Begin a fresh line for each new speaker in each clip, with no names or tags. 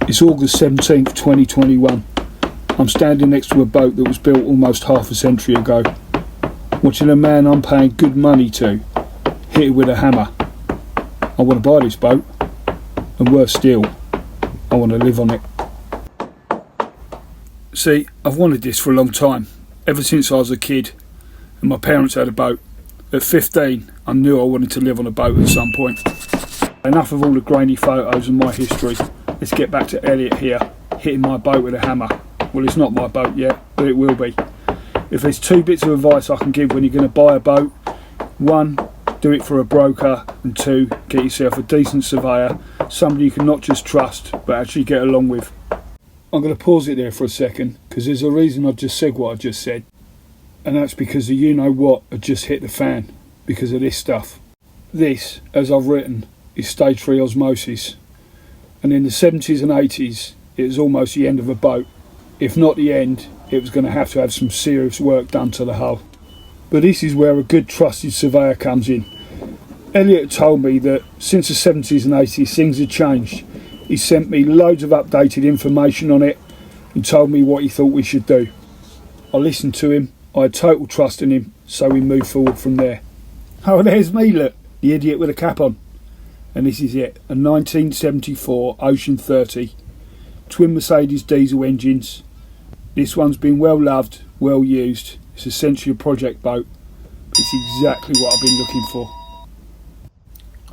It's August 17th, 2021. I'm standing next to a boat that was built almost half a century ago, watching a man I'm paying good money to hit it with a hammer. I want to buy this boat, and worse still, I want to live on it. See, I've wanted this for a long time, ever since I was a kid and my parents had a boat. At 15, I knew I wanted to live on a boat at some point. Enough of all the grainy photos and my history. Let's get back to Elliot here, hitting my boat with a hammer. Well, it's not my boat yet, but it will be. If there's two bits of advice I can give when you're going to buy a boat: one, do it for a broker, and two, get yourself a decent surveyor, somebody you can not just trust, but actually get along with. I'm going to pause it there for a second, because there's a reason I've just said what I just said. And that's because the you-know-what had just hit the fan, because of this stuff. This, as I've written, is stage 3 osmosis. And in the 70s and 80s, it was almost the end of a boat. If not the end, it was going to have some serious work done to the hull. But this is where a good trusted surveyor comes in. Elliot told me that since the 70s and 80s things had changed. He sent me loads of updated information on it and told me what he thought we should do. I listened to him, I had total trust in him, so we moved forward from there. Oh, there's me, look, the idiot with a cap on. And this is it, a 1974 Ocean 30, twin Mercedes diesel engines. This one's been well loved, well used. It's essentially a project boat, but it's exactly what I've been looking for.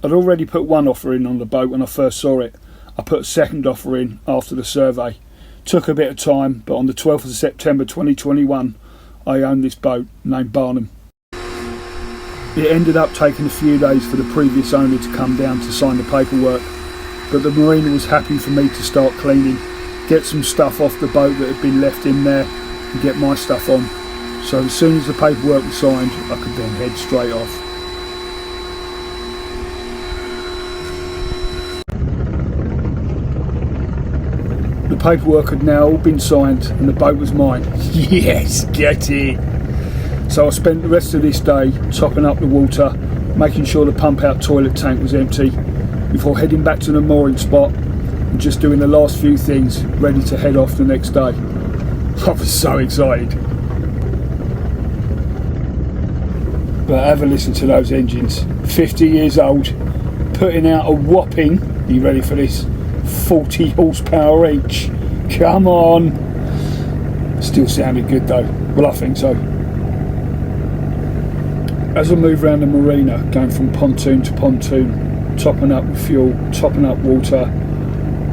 I'd already put one offer in on the boat when I first saw it. I put a second offer in after the survey. Took a bit of time, but on the 12th of September 2021, I owned this boat named Barnum. It ended up taking a few days for the previous owner to come down to sign the paperwork, but the marina was happy for me to start cleaning, get some stuff off the boat that had been left in there, and get my stuff on. So as soon as the paperwork was signed, I could then head straight off. The paperwork had now all been signed and the boat was mine. Yes, get it! So I spent the rest of this day topping up the water, making sure the pump out toilet tank was empty, before heading back to the mooring spot and just doing the last few things, ready to head off the next day. I was so excited. But have a listen to those engines. 50 years old, putting out a whopping, are you ready for this, 40 horsepower each. Come on! Still sounded good though. Well, I think so. As I move around the marina, going from pontoon to pontoon, topping up with fuel, topping up water,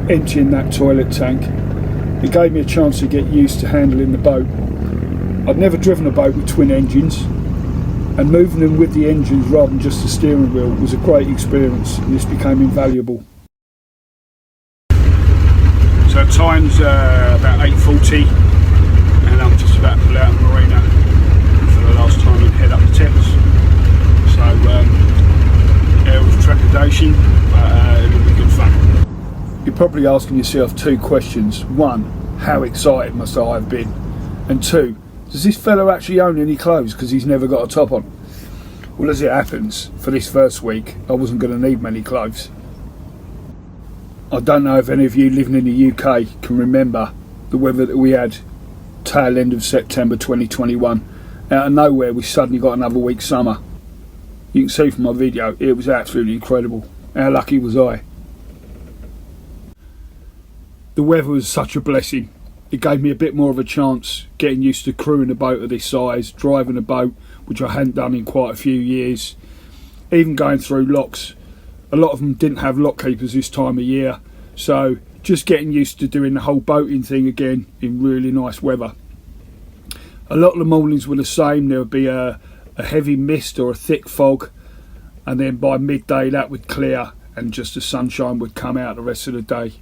emptying that toilet tank, it gave me a chance to get used to handling the boat. I'd never driven a boat with twin engines, and moving them with the engines rather than just the steering wheel was a great experience, and this became invaluable. So time's about 8:40, and I'm just about to pull out of the marina for the last time and head up the Thames. So air with trepidation, but it'll be good fun. You're probably asking yourself two questions. One, how excited must I have been? And two, does this fellow actually own any clothes because he's never got a top on? Well, as it happens, for this first week I wasn't going to need many clothes. I don't know if any of you living in the UK can remember the weather that we had tail end of September 2021. Out of nowhere we suddenly got another week's summer. You can see from my video, it was absolutely incredible. How lucky was I? The weather was such a blessing. It gave me a bit more of a chance getting used to crewing a boat of this size, driving a boat, which I hadn't done in quite a few years. Even going through locks. A lot of them didn't have lock keepers this time of year, so just getting used to doing the whole boating thing again in really nice weather. A lot of the mornings were the same. There would be a heavy mist or a thick fog, and then by midday that would clear and just the sunshine would come out the rest of the day.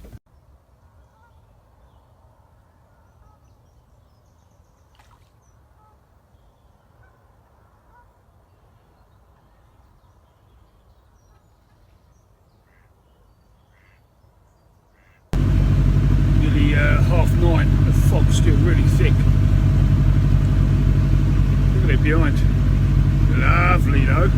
Nearly 9:30, the fog's still really thick. Look at it behind. Lovely though.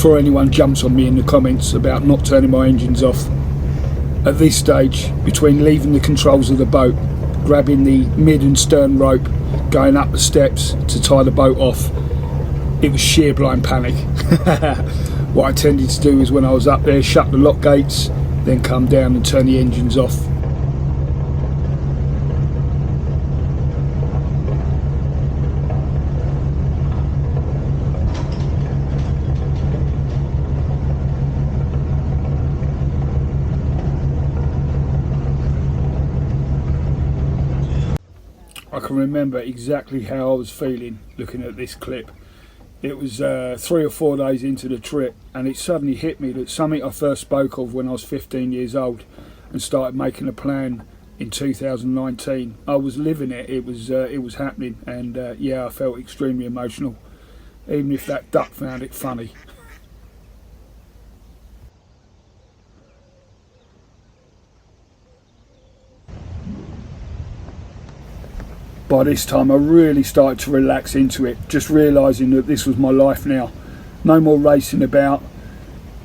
before anyone jumps on me in the comments about not turning my engines off. At this stage, between leaving the controls of the boat, grabbing the mid and stern rope, going up the steps to tie the boat off, it was sheer blind panic. What I tended to do is when I was up there, shut the lock gates, then come down and turn the engines off. I can remember exactly how I was feeling looking at this clip. It was 3 or 4 days into the trip, and it suddenly hit me that something I first spoke of when I was 15 years old and started making a plan in 2019. I was living it. It was happening, and yeah, I felt extremely emotional, even if that duck found it funny. By this time I really started to relax into it, just realising that this was my life now. No more racing about.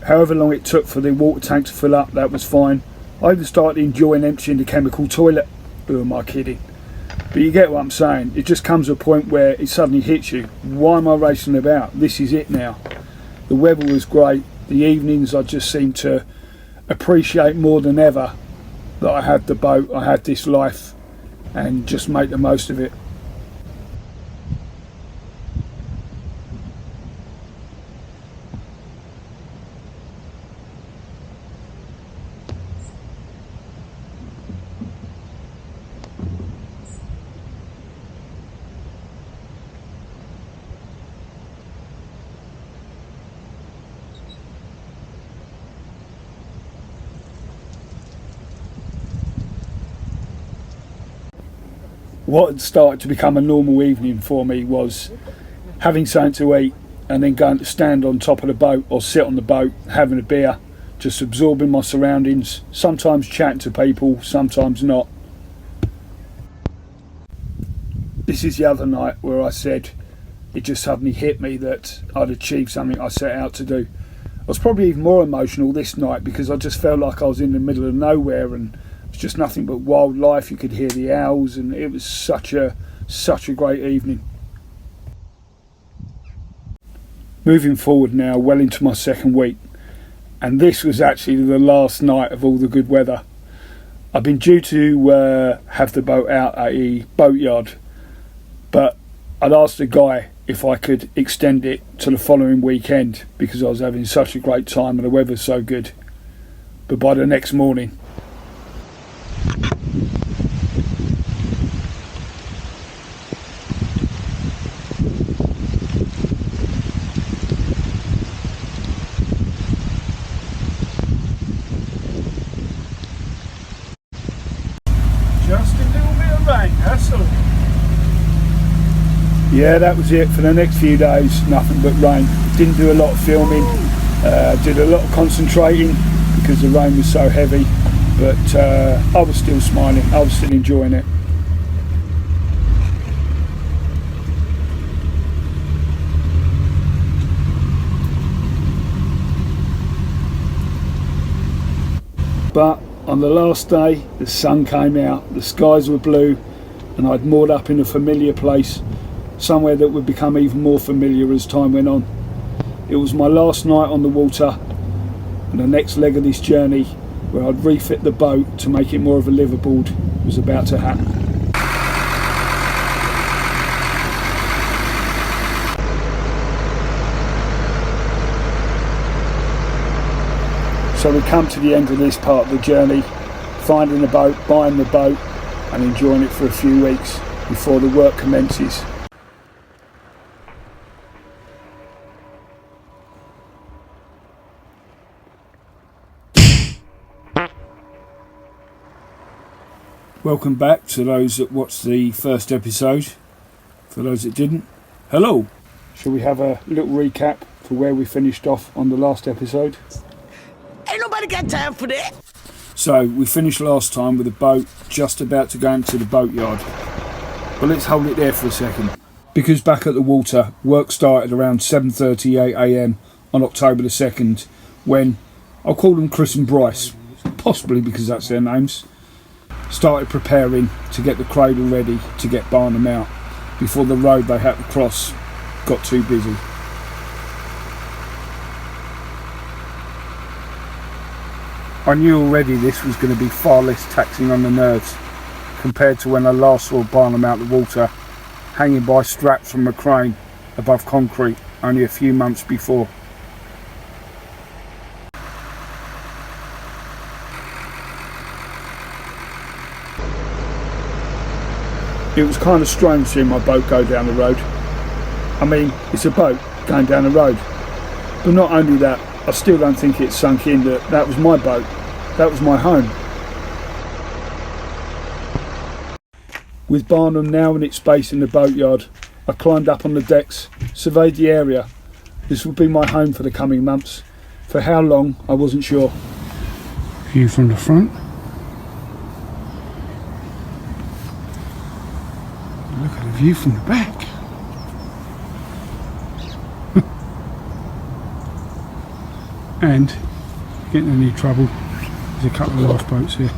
However long it took for the water tank to fill up, that was fine. I even started enjoying emptying the chemical toilet. Who am I kidding? But you get what I'm saying. It just comes to a point where it suddenly hits you. Why am I racing about? This is it now. The weather was great. The evenings I just seemed to appreciate more than ever that I had the boat, I had this life, and just make the most of it. What had started to become a normal evening for me was having something to eat and then going to stand on top of the boat or sit on the boat having a beer, just absorbing my surroundings, sometimes chatting to people, sometimes not. This is the other night where I said it just suddenly hit me that I'd achieved something I set out to do. I was probably even more emotional this night because I just felt like I was in the middle of nowhere and it's just nothing but wildlife. You could hear the owls, and it was such a great evening. Moving forward now, well into my second week, and this was actually the last night of all the good weather. I've been due to have the boat out at a boatyard, but I'd asked the guy if I could extend it to the following weekend because I was having such a great time and the weather's so good. But by the next morning, just a little bit of rain, that's all. Yeah, that was it for the next few days, nothing but rain. Didn't do a lot of filming, did a lot of concentrating because the rain was so heavy, but I was still smiling, I was still enjoying it. But on the last day, the sun came out, the skies were blue, and I'd moored up in a familiar place, somewhere that would become even more familiar as time went on. It was my last night on the water, and the next leg of this journey, where I'd refit the boat to make it more of a liveaboard, was about to happen. So we come to the end of this part of the journey, finding the boat, buying the boat, and enjoying it for a few weeks before the work commences. Welcome back to those that watched the first episode. For those that didn't, hello. Shall we have a little recap for where we finished off on the last episode?
Ain't nobody got time for that.
So we finished last time with the boat just about to go into the boatyard. But let's hold it there for a second. Because back at the water, work started around 7:38 AM on October the 2nd, when, I'll call them Chris and Bryce, possibly because that's their names, started preparing to get the cradle ready to get Barnum out before the road they had to cross got too busy. I knew already this was going to be far less taxing on the nerves compared to when I last saw Barnum out the water, hanging by straps from a crane above concrete only a few months before. It was kind of strange seeing my boat go down the road. I mean, it's a boat going down the road. But not only that, I still don't think it sunk in that that was my boat. That was my home. With Barnum now in its space in the boatyard, I climbed up on the decks, surveyed the area. This would be my home for the coming months. For how long, I wasn't sure. View from the front. Look at the view from the back. And, getting in any trouble, there's a couple of lifeboats here.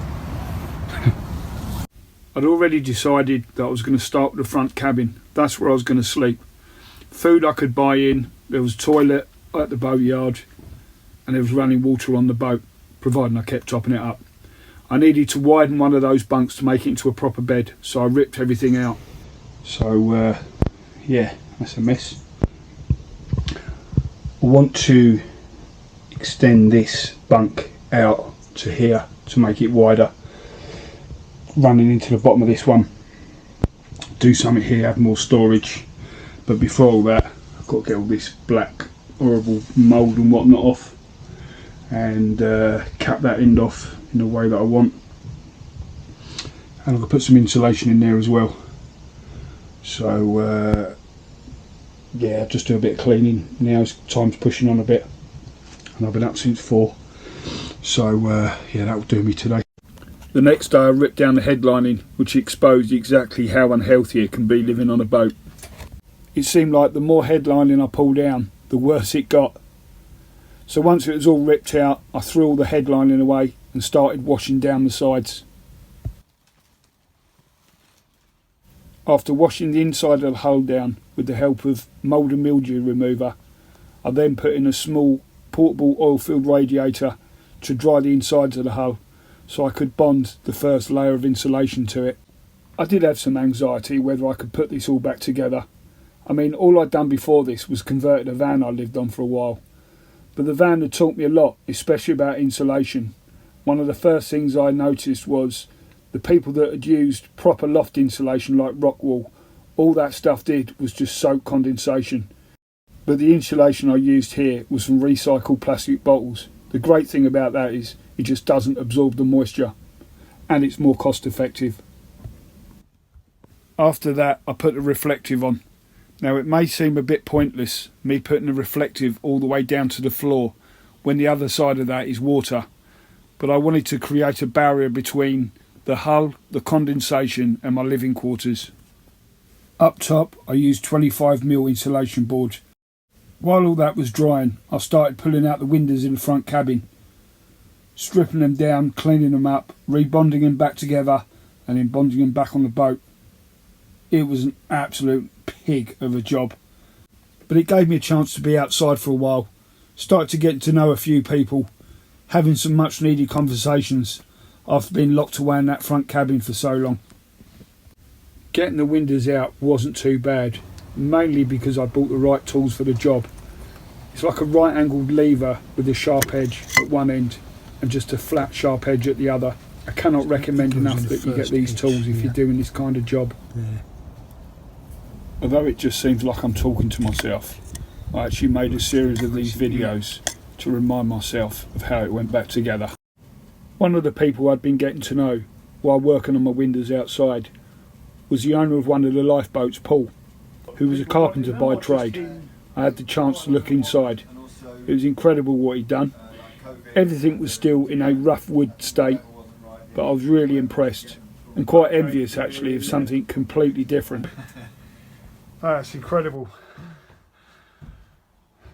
I'd already decided that I was going to start with the front cabin. That's where I was going to sleep. Food I could buy in, there was a toilet at the boatyard, and there was running water on the boat, providing I kept topping it up. I needed to widen one of those bunks to make it into a proper bed, so I ripped everything out. So, yeah, that's a mess. I want to extend this bunk out to here to make it wider, running into the bottom of this one. Do something here, have more storage. But before all that, I've got to get all this black, horrible mould and whatnot off, and cap that end off in the way that I want. And I've got to put some insulation in there as well. So yeah, just do a bit of cleaning. Now time's pushing on a bit, and I've been up since 4. So yeah, that will do me today. The next day I ripped down the headlining, which exposed exactly how unhealthy it can be living on a boat. It seemed like the more headlining I pulled down, the worse it got. So once it was all ripped out, I threw all the headlining away and started washing down the sides. After washing the inside of the hull down with the help of mould and mildew remover, I then put in a small portable oil-filled radiator to dry the insides of the hull, so I could bond the first layer of insulation to it. I did have some anxiety whether I could put this all back together. I mean, all I'd done before this was converted a van I lived on for a while. But the van had taught me a lot, especially about insulation. One of the first things I noticed was the people that had used proper loft insulation like rock wool, all that stuff did was just soak condensation. But the insulation I used here was from recycled plastic bottles. The great thing about that is it just doesn't absorb the moisture, and it's more cost effective. After that, I put the reflective on. Now it may seem a bit pointless, me putting the reflective all the way down to the floor when the other side of that is water, but I wanted to create a barrier between the hull, the condensation and my living quarters. Up top I used 25mm insulation board. While all that was drying, I started pulling out the windows in the front cabin, stripping them down, cleaning them up, rebonding them back together and then bonding them back on the boat. It was an absolute pig of a job, but it gave me a chance to be outside for a while, start to get to know a few people, having some much needed conversations after being locked away in that front cabin for so long. Getting the windows out wasn't too bad, mainly because I bought the right tools for the job. It's like a right angled lever with a sharp edge at one end and just a flat sharp edge at the other. I cannot recommend enough that you get these tools if you're doing this kind of job.
Yeah.
Although it just seems like I'm talking to myself, I actually made a series of these videos to remind myself of how it went back together. One of the people I'd been getting to know while working on my windows outside was the owner of one of the lifeboats, Paul, who was a carpenter by trade. I had the chance to look inside. It was incredible what he'd done. Everything was still in a rough wood state, but I was really impressed and quite envious actually of something completely different. That's incredible.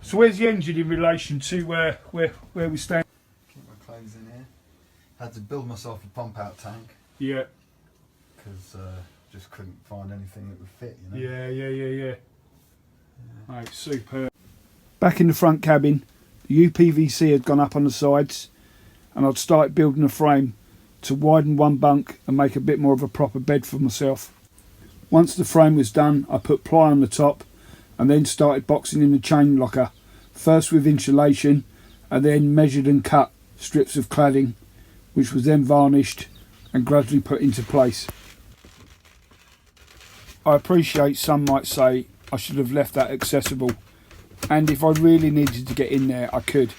So where's the engine in relation to where we stand?
Keep my clothes in here. Had to build myself a pump out tank.
Yeah.
Because just couldn't find anything that would fit, you know.
Yeah. Right, superb. Back in the front cabin, the UPVC had gone up on the sides, and I'd started building a frame to widen one bunk and make a bit more of a proper bed for myself. Once the frame was done, I put ply on the top and then started boxing in the chain locker, first with insulation and then measured and cut strips of cladding, which was then varnished and gradually put into place. I appreciate some might say I should have left that accessible, and if I really needed to get in there I could,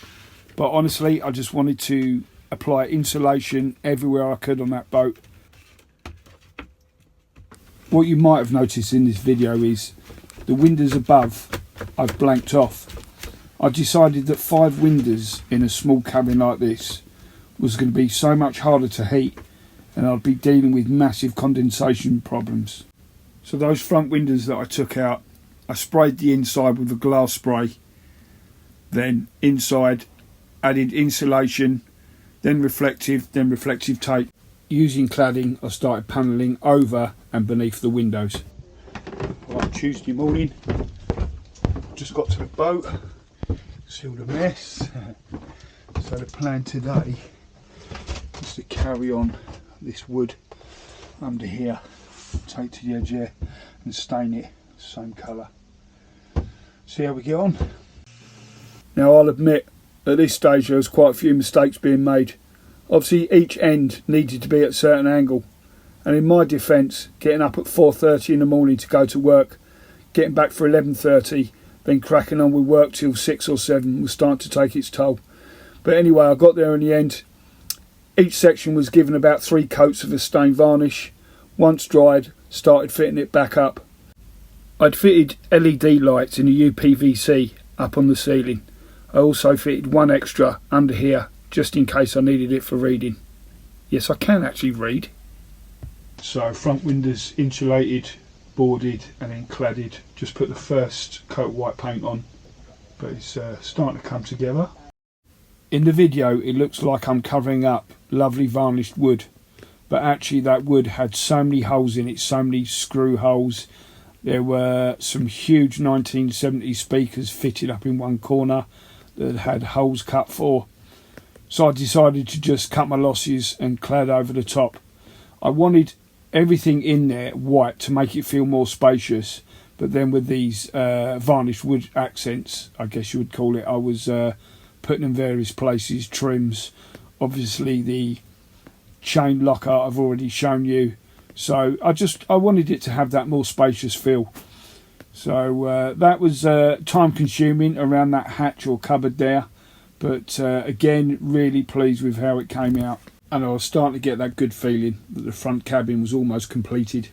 but honestly I just wanted to apply insulation everywhere I could on that boat. What you might have noticed in this video is the windows above I've blanked off. I decided that 5 windows in a small cabin like this was going to be so much harder to heat, and I'd be dealing with massive condensation problems. So those front windows that I took out, I sprayed the inside with a glass spray, then inside added insulation, then reflective tape. Using cladding, I started panelling over and beneath the windows. Right, Tuesday morning, just got to the boat, sealed a mess. So the plan today is to carry on this wood under here, take to the edge here and stain it same colour. See how we get on. Now I'll admit at this stage there was quite a few mistakes being made. Obviously each end needed to be at a certain angle, and in my defence, getting up at 4:30 in the morning to go to work, getting back for 11:30, then cracking on with work till 6 or 7 was starting to take its toll. But anyway, I got there in the end. Each section was given about 3 coats of a stain varnish. Once dried, started fitting it back up. I'd fitted LED lights in the UPVC up on the ceiling. I also fitted one extra under here, just in case I needed it for reading. Yes, I can actually read. So front windows insulated, boarded and then cladded. Just put the first coat of white paint on, but it's starting to come together. In the video it looks like I'm covering up lovely varnished wood, but actually that wood had so many holes in it, so many screw holes. There were some huge 1970s speakers fitted up in one corner that had holes cut for. So I decided to just cut my losses and clad over the top. I wanted everything in there white to make it feel more spacious, but then with these varnished wood accents, I guess you would call it, I was putting in various places, trims. Obviously the chain locker I've already shown you, so I wanted it to have that more spacious feel. So that was time consuming around that hatch or cupboard there, but again really pleased with how it came out, and I was starting to get that good feeling that the front cabin was almost completed.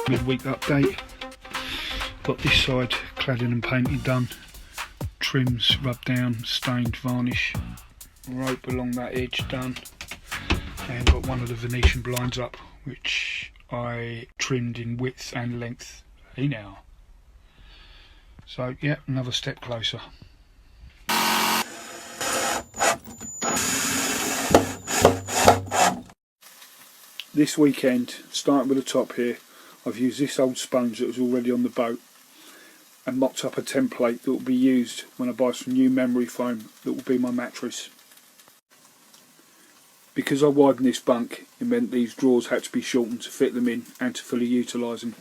Midweek update. Got this side cladding and painting done, trims rubbed down, stained, varnish, rope along that edge done, and got one of the Venetian blinds up, which I trimmed in width and length. Hey now. So yeah, another step closer. This weekend, starting with the top here, I've used this old sponge that was already on the boat and mocked up a template that will be used when I buy some new memory foam that will be my mattress. Because I widened this bunk, it meant these drawers had to be shortened to fit them in and to fully utilise them.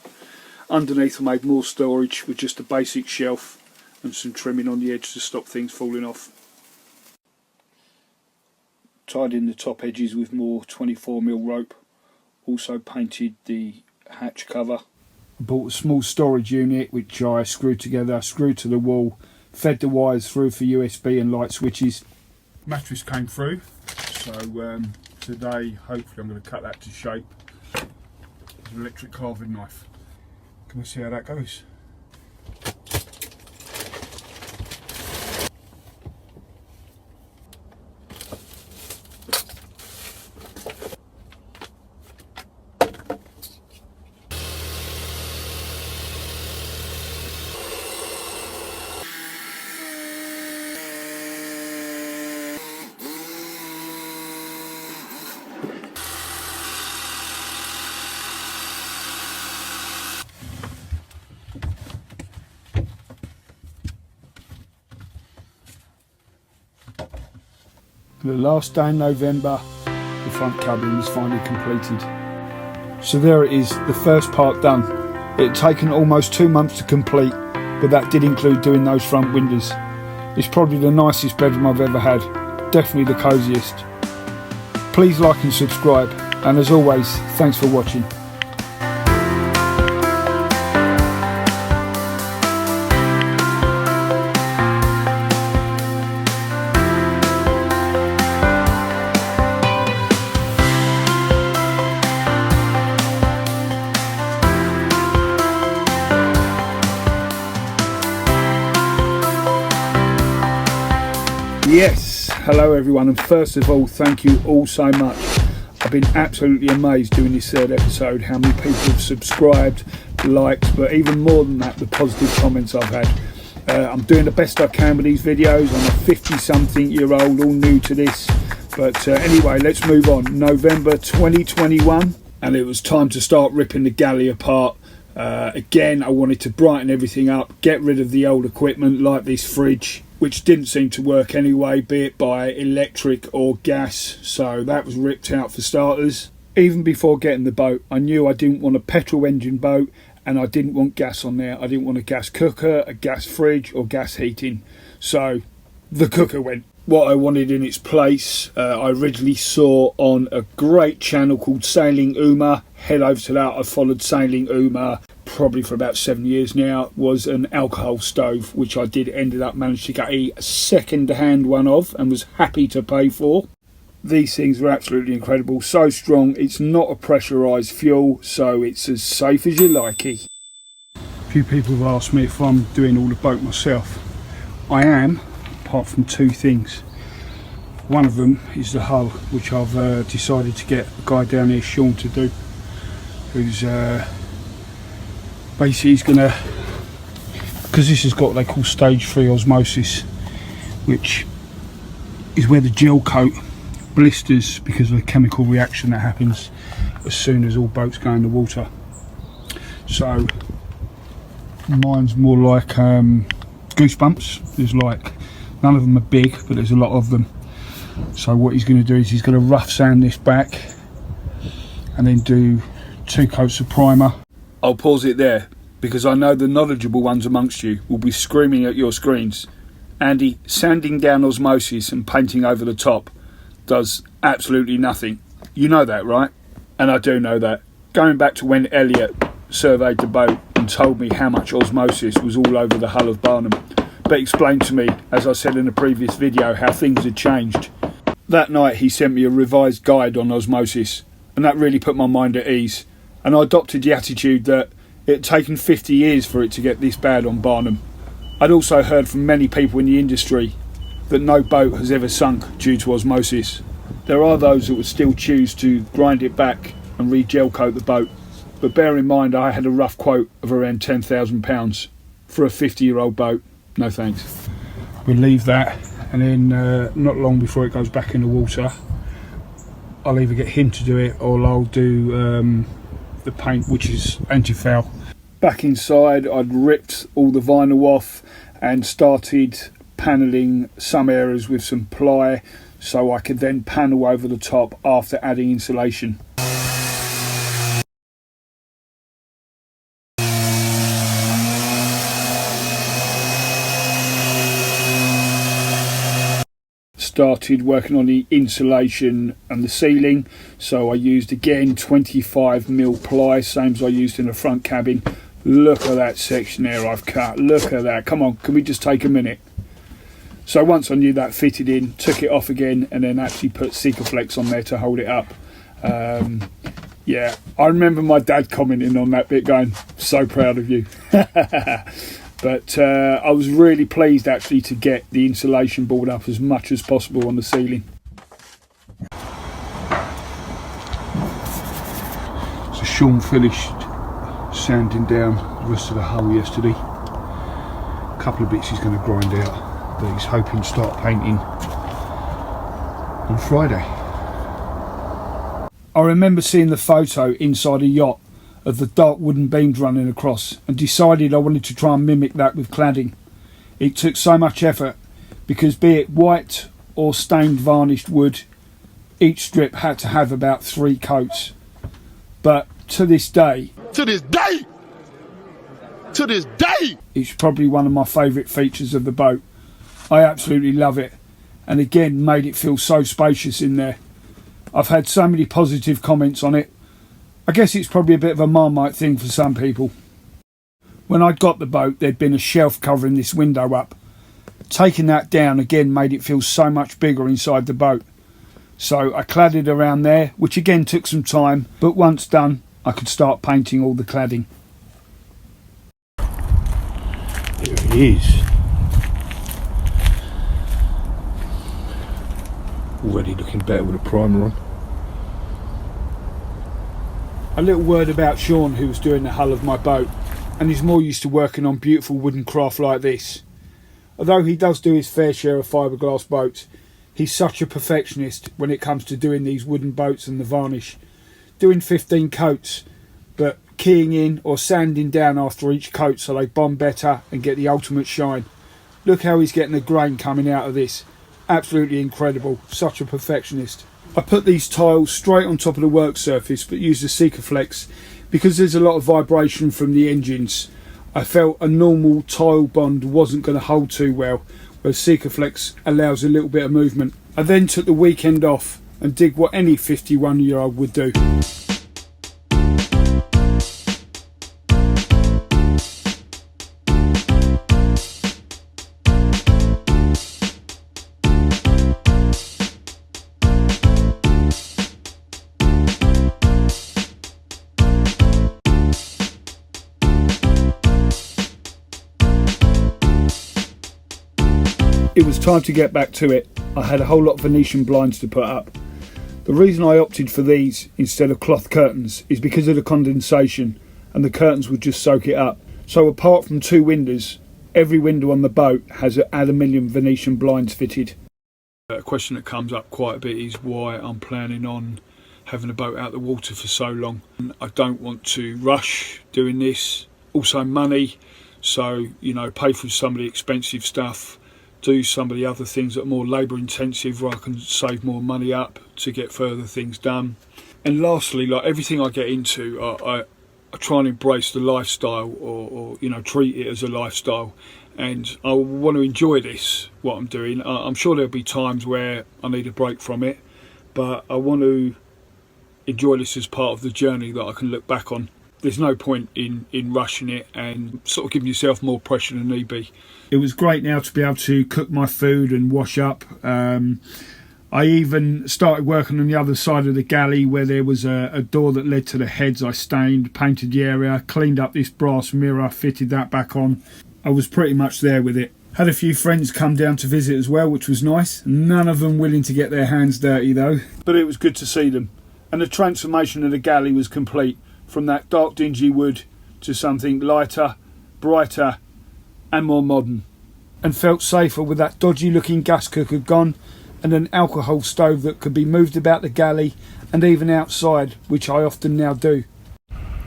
Underneath I made more storage with just a basic shelf and some trimming on the edge to stop things falling off. Tied in the top edges with more 24mm rope. Also painted the hatch cover. Bought a small storage unit which I screwed together, screwed to the wall, fed the wires through for USB and light switches. Mattress came through, so today hopefully I'm going to cut that to shape with an electric carving knife. Can we see how that goes? The last day in November, the front cabin was finally completed. So there it is, the first part done. It had taken almost 2 months to complete, but that did include doing those front windows. It's probably the nicest bedroom I've ever had, definitely the cosiest. Please like and subscribe, and as always, thanks for watching. Yes, hello everyone, and first of all, thank you all so much. I've been absolutely amazed doing this third episode, how many people have subscribed, liked, but even more than that, the positive comments I've had. I'm doing the best I can with these videos. I'm a 50-something-year-old, all new to this. But anyway, let's move on. November 2021, and it was time to start ripping the galley apart. Again, I wanted to brighten everything up, get rid of the old equipment like this fridge, which didn't seem to work anyway, be it by electric or gas, so that was ripped out for starters. Even before getting the boat, I knew I didn't want a petrol engine boat, and I didn't want gas on there. I didn't want a gas cooker, a gas fridge or gas heating, so the cooker went. What I wanted in its place, I originally saw on a great channel called Sailing Uma. Head over to that. I've followed Sailing Uma probably for about 7 years now. Was an alcohol stove, which I did ended up managed to get a second-hand one of and was happy to pay for. These things were absolutely incredible, so strong. It's not a pressurised fuel, so it's as safe as you like it. A few people have asked me if I'm doing all the boat myself. I am, apart from two things. One of them is the hull, which I've decided to get a guy down here, Sean, to do, who's basically he's gonna, because this has got what they call stage 3 osmosis, which is where the gel coat blisters because of the chemical reaction that happens as soon as all boats go in the water. So mine's more like goosebumps. There's like, none of them are big, but there's a lot of them. So what he's going to do is he's going to rough sand this back and then do 2 coats of primer. I'll pause it there because I know the knowledgeable ones amongst you will be screaming at your screens. Andy, sanding down osmosis and painting over the top does absolutely nothing. You know that, right? And I do know that. Going back to when Elliot surveyed the boat and told me how much osmosis was all over the hull of Barnum, but explained to me, as I said in a previous video, how things had changed. That night he sent me a revised guide on osmosis, and that really put my mind at ease. And I adopted the attitude that it had taken 50 years for it to get this bad on Barnum. I'd also heard from many people in the industry that no boat has ever sunk due to osmosis. There are those that would still choose to grind it back and re-gel coat the boat, but bear in mind I had a rough quote of around £10,000 for a 50-year-old boat. No thanks. We'll leave that, and then not long before it goes back in the water, I'll either get him to do it or I'll do the paint, which is anti-foul. Back inside, I'd ripped all the vinyl off and started panelling some areas with some ply so I could then panel over the top after adding insulation. started working on the insulation and the ceiling, so I used again 25mm ply, same as I used in the front cabin. Look at that section there I've cut, look at that. Come on, can we just take a minute? So once I knew that fitted in, took it off again and then actually put Sikaflex on there to hold it up. Yeah, I remember my dad commenting on that bit going, so proud of you. But I was really pleased actually to get the insulation board up as much as possible on the ceiling. So Sean finished sanding down the rest of the hull yesterday. A couple of bits he's going to grind out, but he's hoping to start painting on Friday. I remember seeing the photo inside a yacht of the dark wooden beams running across and decided I wanted to try and mimic that with cladding. It took so much effort because, be it white or stained varnished wood, each strip had to have about 3 coats. But to this day, it's probably one of my favourite features of the boat. I absolutely love it, and again made it feel so spacious in there. I've had so many positive comments on it. I guess it's probably a bit of a Marmite thing for some people. When I got the boat, there'd been a shelf covering this window up. Taking that down again made it feel so much bigger inside the boat. So I cladded around there, which again took some time, but once done, I could start painting all the cladding. There it is. Already looking better with a primer on. A little word about Sean, who was doing the hull of my boat, and he's more used to working on beautiful wooden craft like this. Although he does do his fair share of fiberglass boats, he's such a perfectionist when it comes to doing these wooden boats and the varnish. Doing 15 coats, but keying in or sanding down after each coat so they bond better and get the ultimate shine. Look how he's getting the grain coming out of this. Absolutely incredible, such a perfectionist. I put these tiles straight on top of the work surface but used a Sikaflex because there's a lot of vibration from the engines. I felt a normal tile bond wasn't going to hold too well, whereas Sikaflex allows a little bit of movement. I then took the weekend off and did what any 51-year-old would do. It was time to get back to it. I had a whole lot of Venetian blinds to put up. The reason I opted for these instead of cloth curtains is because of the condensation, and the curtains would just soak it up. So apart from 2 windows, every window on the boat has aluminium Venetian blinds fitted. A question that comes up quite a bit is why I'm planning on having a boat out the water for so long. I don't want to rush doing this. Also money, so pay for some of the expensive stuff, do some of the other things that are more labour intensive where I can save more money up to get further things done. And lastly, like everything I get into, I try and embrace the lifestyle or treat it as a lifestyle, and I want to enjoy this, what I'm doing. I'm sure there'll be times where I need a break from it, but I want to enjoy this as part of the journey that I can look back on. There's no point in rushing it and sort of giving yourself more pressure than need be. It was great now to be able to cook my food and wash up. I even started working on the other side of the galley where there was a door that led to the heads. I stained, painted the area, cleaned up this brass mirror, fitted that back on. I was pretty much there with it. Had a few friends come down to visit as well, which was nice. None of them willing to get their hands dirty though. But it was good to see them. And the transformation of the galley was complete. From that dark dingy wood to something lighter, brighter and more modern. And felt safer with that dodgy looking gas cooker gone and an alcohol stove that could be moved about the galley and even outside, which I often now do.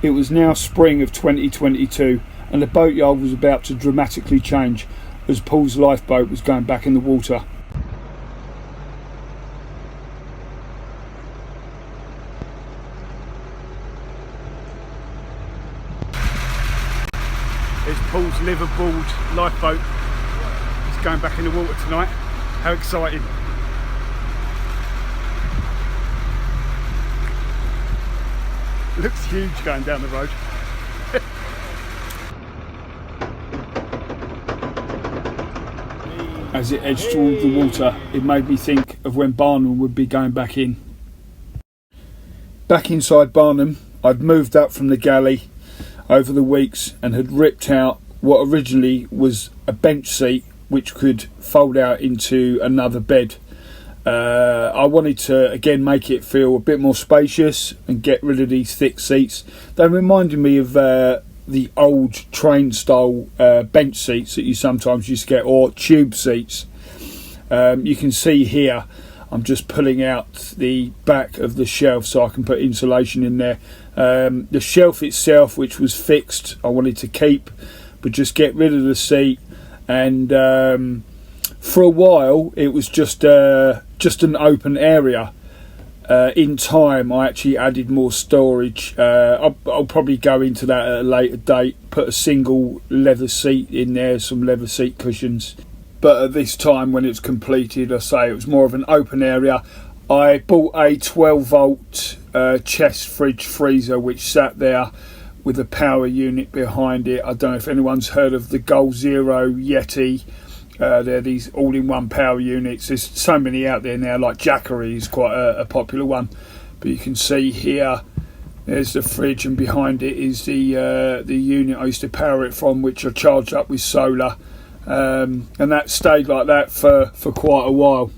It was now spring of 2022 and the boatyard was about to dramatically change as Paul's lifeboat was going back in the water. There's Paul's liveaboard lifeboat. It's going back in the water tonight. How exciting. Looks huge going down the road. As it edged towards the water, it made me think of when Barnum would be going back in. Back inside Barnum, I'd moved up from the galley over the weeks and had ripped out what originally was a bench seat which could fold out into another bed. I wanted to again make it feel a bit more spacious and get rid of these thick seats. They reminded me of the old train style bench seats that you sometimes used to get, or tube seats. You can see here I'm just pulling out the back of the shelf so I can put insulation in there. The shelf itself, which was fixed, I wanted to keep, but just get rid of the seat. And for a while it was just an open area. In time I actually added more storage. I'll probably go into that at a later date, put a single leather seat in there, some leather seat cushions. But at this time when it's completed, I say it was more of an open area. I bought a 12 volt chest fridge freezer which sat there with a power unit behind it. I don't know if anyone's heard of the Goal Zero Yeti. They're these all-in-one power units. There's so many out there now, like Jackery is quite a popular one. But you can see here, there's the fridge, and behind it is the unit I used to power it from, which I charged up with solar. And that stayed like that for quite a while.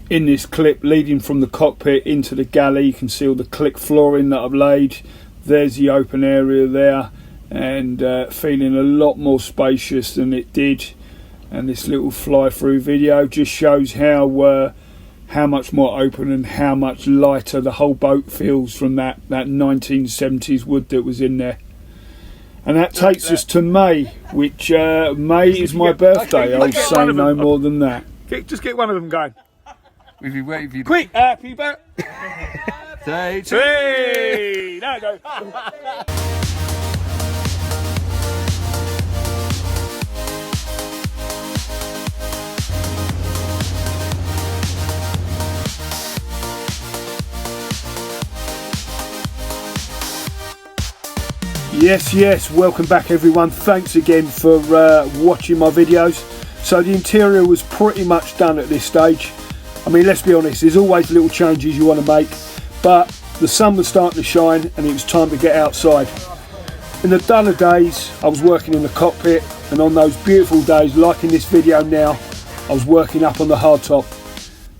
In this clip leading from the cockpit into the galley, you can see all the click flooring that I've laid. There's the open area there, and feeling a lot more spacious than it did. And this little fly-through video just shows how much more open and how much lighter the whole boat feels from that 1970s wood that was in there. And that takes us to May, which May is my birthday. I'll say no more than that. Just get one of them going.
If you wait, if you
Quick, happy birthday to me. There we go. Yes, welcome back everyone. Thanks again for watching my videos. So the interior was pretty much done at this stage. I mean, let's be honest, there's always little changes you want to make, but the sun was starting to shine and it was time to get outside. In the duller days I was working in the cockpit, and on those beautiful days like in this video now, I was working up on the hardtop.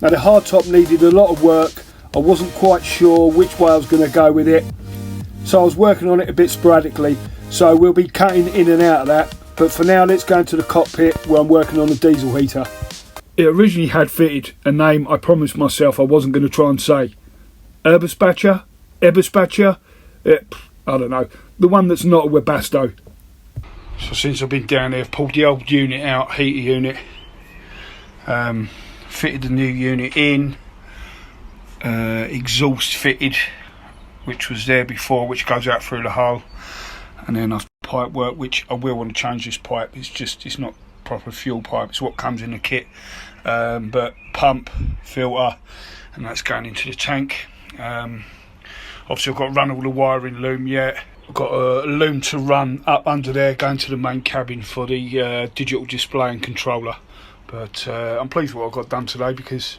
Now the hardtop needed a lot of work. I wasn't quite sure which way I was going to go with it, so I was working on it a bit sporadically, so we'll be cutting in and out of that. But for now, let's go into the cockpit where I'm working on the diesel heater. It originally had fitted a name I promised myself I wasn't going to try and say. Eberspacher? I don't know. The one that's not a Webasto. So since I've been down there, I've pulled the old unit out, heater unit. Fitted the new unit in. Exhaust fitted, which was there before, which goes out through the hull. And then I've pipe work, which I will want to change this pipe. It's not proper fuel pipe, it's what comes in the kit. But pump, filter, and that's going into the tank. Obviously I've got to run all the wiring loom yet. I've got a loom to run up under there, going to the main cabin for the digital display and controller. But I'm pleased with what I got done today, because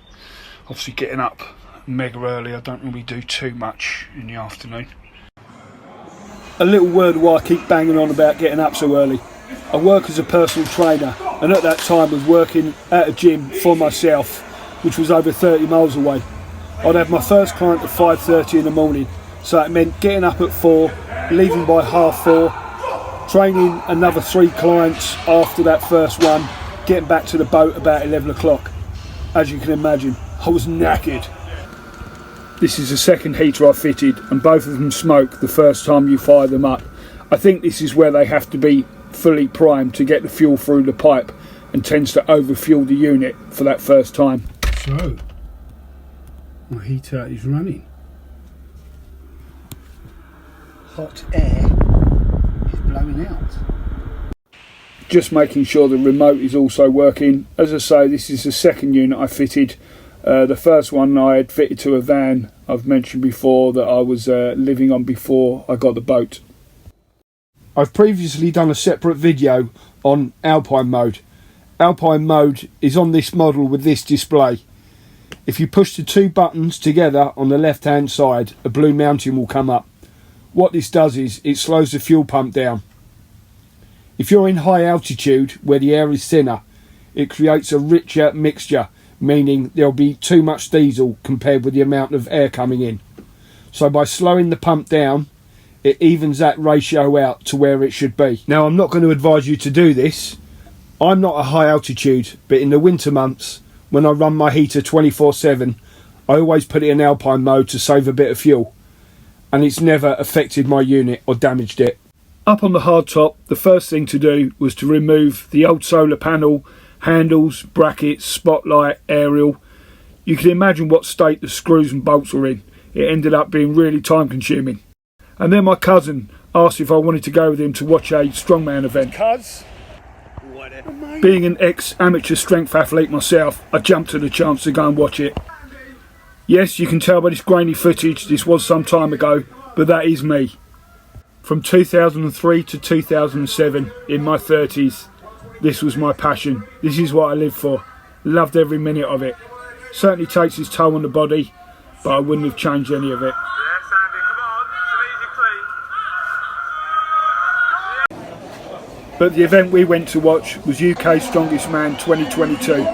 obviously getting up mega early, I don't really do too much in the afternoon. A little word why I keep banging on about getting up so early. I work as a personal trainer, and at that time was working at a gym for myself, which was over 30 miles away. I'd have my first client at 5:30 in the morning, so it meant getting up at 4, leaving by 4:30, training another 3 clients after that first one, getting back to the boat about 11 o'clock. As you can imagine, I was knackered. This is the second heater I fitted, and both of them smoke the first time you fire them up. I think this is where they have to be fully primed to get the fuel through the pipe, and tends to overfuel the unit for that first time. So, my heater is running. Hot air is blowing out. Just making sure the remote is also working. As I say, this is the second unit I fitted. The first one I had fitted to a van I've mentioned before that I was living on before I got the boat. I've previously done a separate video on Alpine mode. Alpine mode is on this model with this display. If you push the two buttons together on the left hand side, a blue mountain will come up. What this does is it slows the fuel pump down. If you're in high altitude where the air is thinner, it creates a richer mixture, meaning there'll be too much diesel compared with the amount of air coming in. So by slowing the pump down, it evens that ratio out to where it should be. Now, I'm not going to advise you to do this. I'm not at high altitude, but in the winter months, when I run my heater 24/7, I always put it in Alpine mode to save a bit of fuel, and it's never affected my unit or damaged it. Up on the hardtop, the first thing to do was to remove the old solar panel, handles, brackets, spotlight, aerial. You can imagine what state the screws and bolts were in. It ended up being really time consuming. And then my cousin asked if I wanted to go with him to watch a strongman event. Being an ex-amateur strength athlete myself, I jumped at the chance to go and watch it. Yes, you can tell by this grainy footage this was some time ago, but that is me. From 2003 to 2007, in my 30s, this was my passion. This is what I lived for. Loved every minute of it. Certainly takes its toll on the body, but I wouldn't have changed any of it. But the event we went to watch was UK Strongest Man 2022.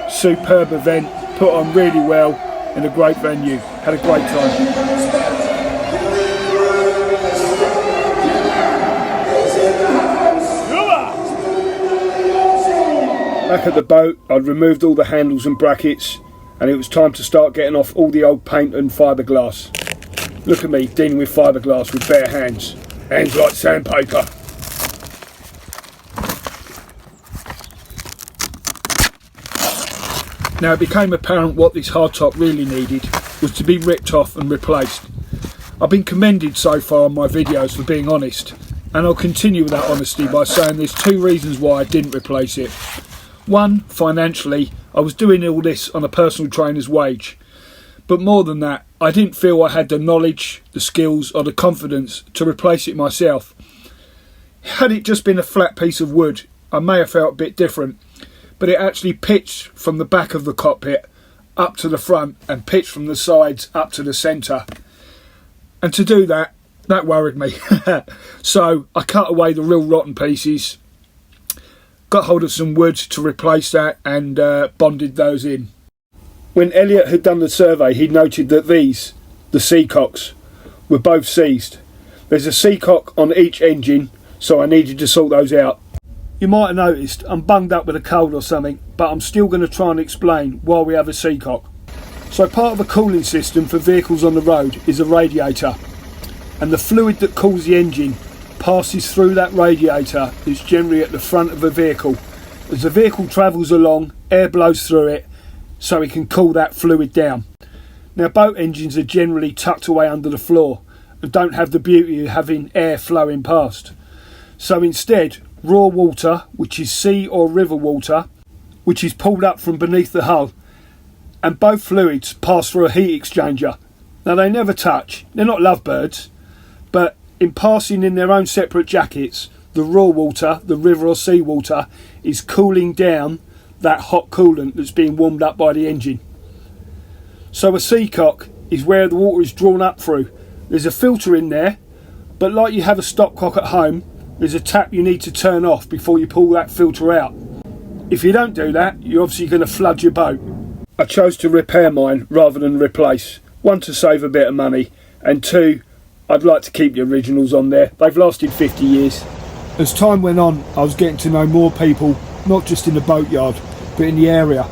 Superb event, put on really well, in a great venue. Had a great time. Back at the boat, I'd removed all the handles and brackets, and it was time to start getting off all the old paint and fiberglass. Look at me dealing with fiberglass with bare hands. Hands like sandpaper. Now it became apparent what this hardtop really needed was to be ripped off and replaced. I've been commended so far on my videos for being honest, and I'll continue with that honesty by saying there's two reasons why I didn't replace it. One, financially, I was doing all this on a personal trainer's wage. But more than that, I didn't feel I had the knowledge, the skills or the confidence to replace it myself. Had it just been a flat piece of wood, I may have felt a bit different. But it actually pitched from the back of the cockpit up to the front and pitched from the sides up to the centre. And to do that worried me. So I cut away the real rotten pieces, got hold of some wood to replace that and bonded those in. When Elliot had done the survey, he noted that these, the seacocks, were both seized. There's a seacock on each engine, so I needed to sort those out. You might have noticed I'm bunged up with a cold or something, but I'm still going to try and explain why we have a seacock. So part of a cooling system for vehicles on the road is a radiator, and the fluid that cools the engine passes through that radiator that's generally at the front of a vehicle. As the vehicle travels along, air blows through it so it can cool that fluid down. Now boat engines are generally tucked away under the floor and don't have the beauty of having air flowing past. So instead, raw water, which is sea or river water, which is pulled up from beneath the hull, and both fluids pass through a heat exchanger. Now they never touch, they're not lovebirds, but in passing in their own separate jackets, the raw water, the river or sea water, is cooling down that hot coolant that's being warmed up by the engine. So a seacock is where the water is drawn up through. There's a filter in there, but like you have a stopcock at home, there's a tap you need to turn off before you pull that filter out. If you don't do that, you're obviously going to flood your boat. I chose to repair mine rather than replace. One, to save a bit of money, and two, I'd like to keep the originals on there. They've lasted 50 years. As time went on, I was getting to know more people, not just in the boatyard, but in the area.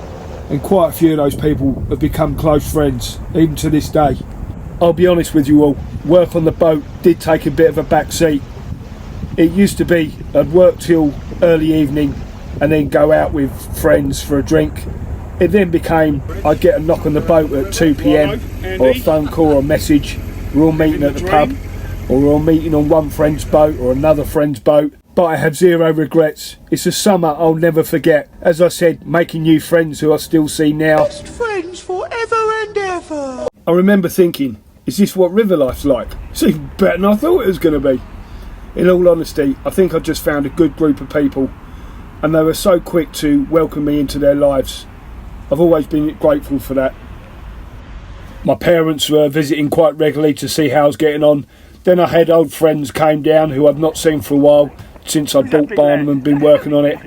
And quite a few of those people have become close friends, even to this day. I'll be honest with you all, work on the boat did take a bit of a back seat. It used to be I'd work till early evening and then go out with friends for a drink. It then became I'd get a knock on the boat at 2 p.m. or a phone call or a message. We're all meeting at the pub, or we're all meeting on one friend's boat or another friend's boat. But I have zero regrets. It's a summer I'll never forget. As I said, making new friends who I still see now.
Best friends forever. Wonderful!
I remember thinking, is this what river life's like? It's even better than I thought it was going to be. In all honesty, I think I just found a good group of people, and they were so quick to welcome me into their lives. I've always been grateful for that. My parents were visiting quite regularly to see how I was getting on. Then I had old friends came down who I'd not seen for a while since I'd bought Barnum and been working on it.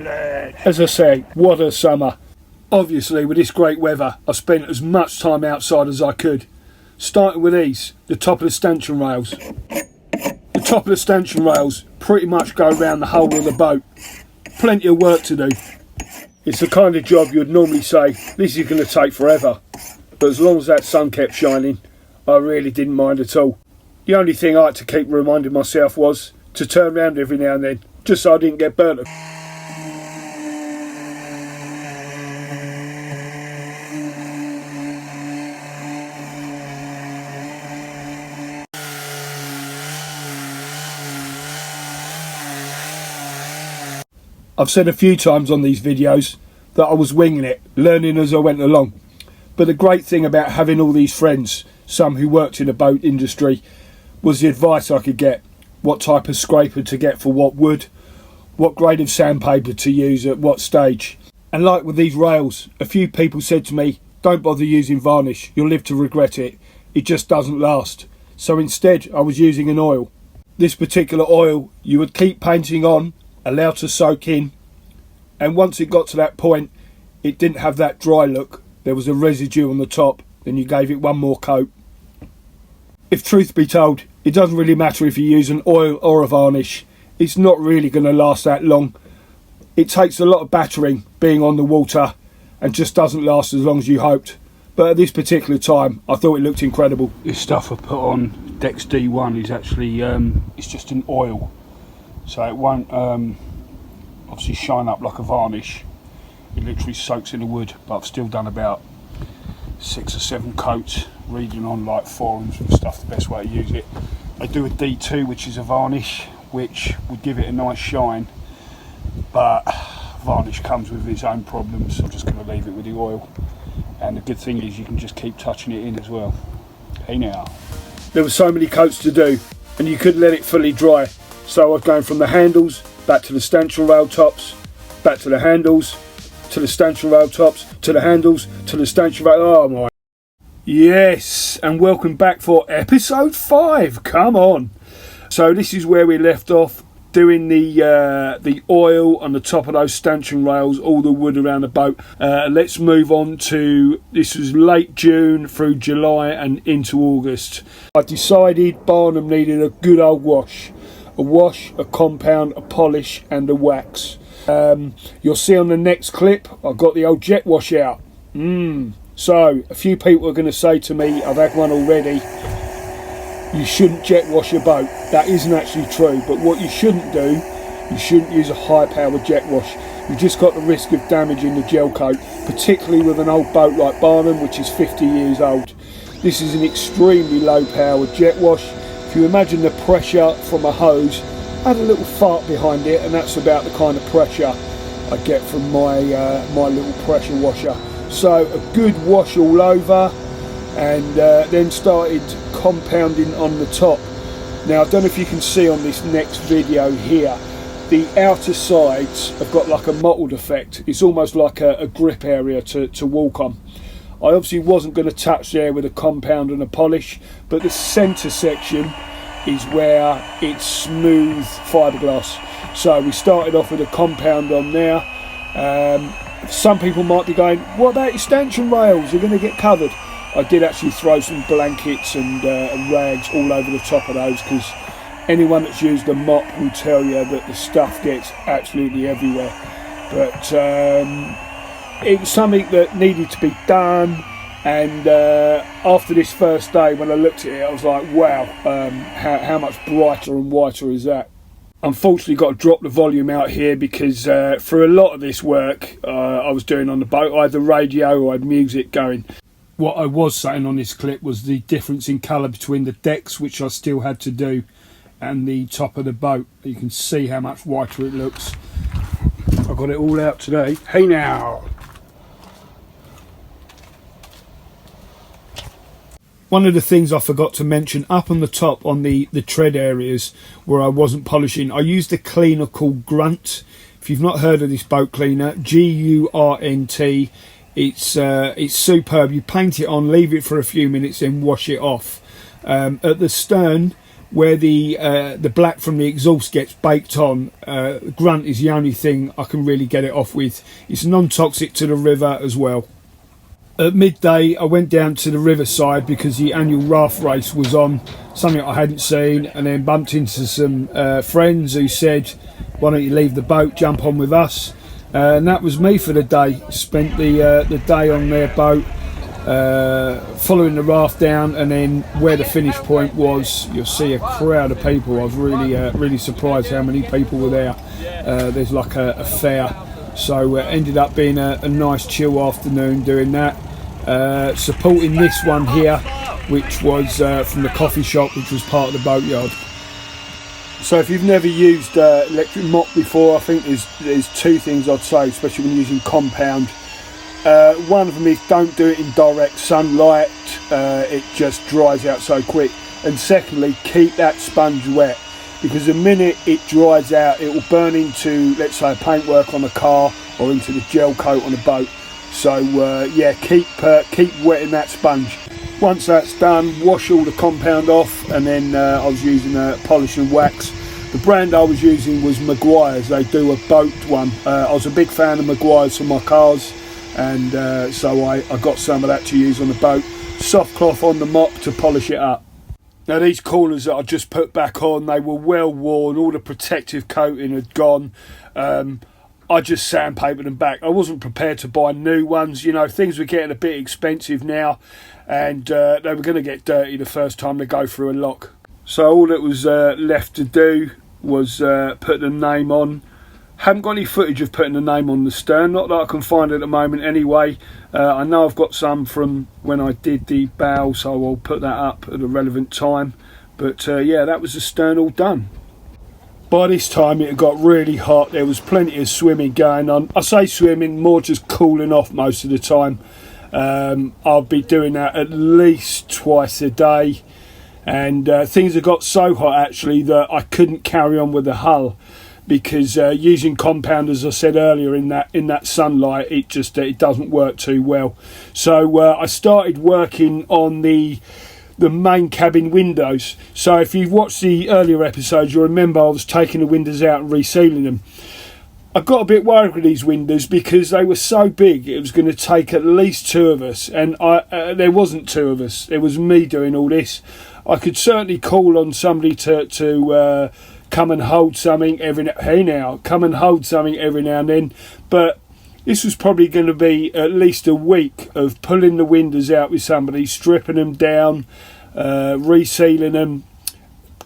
As I say, what a summer. Obviously, with this great weather, I spent as much time outside as I could. Starting with these, the top of the stanchion rails. The top of the stanchion rails pretty much go around the whole of the boat. Plenty of work to do. It's the kind of job you'd normally say, this is going to take forever. But as long as that sun kept shining, I really didn't mind at all. The only thing I had to keep reminding myself was to turn around every now and then, just so I didn't get burnt. I've said a few times on these videos that I was winging it, learning as I went along. But the great thing about having all these friends, some who worked in the boat industry, was the advice I could get. What type of scraper to get for what wood, what grade of sandpaper to use at what stage. And like with these rails, a few people said to me, don't bother using varnish, you'll live to regret it. It just doesn't last. So instead I was using an oil. This particular oil you would keep painting on, allow to soak in, and once it got to that point it didn't have that dry look, there was a residue on the top, then you gave it one more coat. If truth be told, it doesn't really matter if you use an oil or a varnish, it's not really going to last that long. It takes a lot of battering being on the water and just doesn't last as long as you hoped. But at this particular time I thought it looked incredible. This stuff I put on Dex D1 is actually it's just an oil, so it won't obviously shine up like a varnish. It literally soaks in the wood, but I've still done about 6 or 7 coats, reading on like forums and stuff the best way to use it. I do a D2, which is a varnish, which would give it a nice shine, but varnish comes with its own problems, so I'm just going to leave it with the oil. And the good thing is you can just keep touching it in as well. Hey now. There were so many coats to do, and you couldn't let it fully dry, so I was going from the handles back to the stanchion rail tops, back to the handles, to the stanchion rail tops, to the handles, to the stanchion rail. Oh my. Yes, and welcome back for episode 5. Come on. So this is where we left off, doing the oil on the top of those stanchion rails, all the wood around the boat. Let's move on to, this was late June through July and into August. I decided Barnum needed a good old wash. A wash, a compound, a polish and a wax. You'll see on the next clip I've got the old jet wash out. So a few people are going to say to me, I've had one already, you shouldn't jet wash your boat. That isn't actually true, but what you shouldn't do, you shouldn't use a high powered jet wash. You've just got the risk of damaging the gel coat, particularly with an old boat like Barnum, which is 50 years old. This is an extremely low powered jet wash. If you imagine the pressure from a hose, add a little fart behind it, and that's about the kind of pressure I get from my little pressure washer. So a good wash all over, and then started compounding on the top. Now I don't know if you can see on this next video here, the outer sides have got like a mottled effect. It's almost like a grip area to walk on. I obviously wasn't going to touch there with a compound and a polish, but the centre section is where it's smooth fiberglass. So we started off with a compound on there. Some people might be going, what about your stanchion rails? You're going to get covered. I did actually throw some blankets and rags all over the top of those, because anyone that's used a mop will tell you that the stuff gets absolutely everywhere. But it was something that needed to be done, and after this first day when I looked at it I was like, wow, how much brighter and whiter is that. Unfortunately got to drop the volume out here because for a lot of this work I was doing on the boat, I had the radio or I had music going. What I was saying on this clip was the difference in colour between the decks, which I still had to do, and the top of the boat. You can see how much whiter it looks. I've got it all out today. Hey now! One of the things I forgot to mention, up on the top on the tread areas where I wasn't polishing, I used a cleaner called Grunt. If you've not heard of this boat cleaner, G-U-R-N-T, it's superb. You paint it on, leave it for a few minutes, then wash it off. At the stern, where the black from the exhaust gets baked on, Grunt is the only thing I can really get it off with. It's non-toxic to the river as well. At midday, I went down to the riverside because the annual raft race was on, something I hadn't seen, and then bumped into some friends who said, why don't you leave the boat, jump on with us? And that was me for the day. Spent the day on their boat, following the raft down, and then where the finish point was, you'll see a crowd of people. I was really surprised how many people were there. There's like a fair, so ended up being a nice chill afternoon doing that. Supporting this one here, which was from the coffee shop, which was part of the boatyard. So if you've never used electric mop before, I think there's two things I'd say, especially when using compound. One of them is don't do it in direct sunlight, it just dries out so quick. And secondly, keep that sponge wet, because the minute it dries out, it will burn into, let's say, paintwork on a car or into the gel coat on a boat. So yeah, keep wetting that sponge. Once that's done, wash all the compound off, and then I was using polish and wax. The brand I was using was Maguire's. They do a boat one. I was a big fan of Maguire's for my cars, and so I got some of that to use on the boat. Soft cloth on the mop to polish it up. Now these corners that I just put back on, they were well worn, all the protective coating had gone. I just sandpapered them back. I wasn't prepared to buy new ones. You know, things were getting a bit expensive now, and they were going to get dirty the first time they go through a lock. So all that was left to do was put the name on. Haven't got any footage of putting the name on the stern, not that I can find at the moment anyway. I know I've got some from when I did the bow, so I'll put that up at a relevant time. But yeah, that was the stern all done. By this time it had got really hot. There was plenty of swimming going on. I say swimming, more just cooling off most of the time. I'll be doing that at least twice a day. And things have got so hot actually that I couldn't carry on with the hull, because using compound, as I said earlier, in that sunlight, it doesn't work too well. So I started working on the main cabin windows. So if you've watched the earlier episodes, you'll remember I was taking the windows out and resealing them. I got a bit worried with these windows because they were so big it was going to take at least two of us, and there wasn't two of us, it was me doing all this. I could certainly call on somebody to come and hold something every now and then, but this was probably going to be at least a week of pulling the windows out with somebody, stripping them down, resealing them,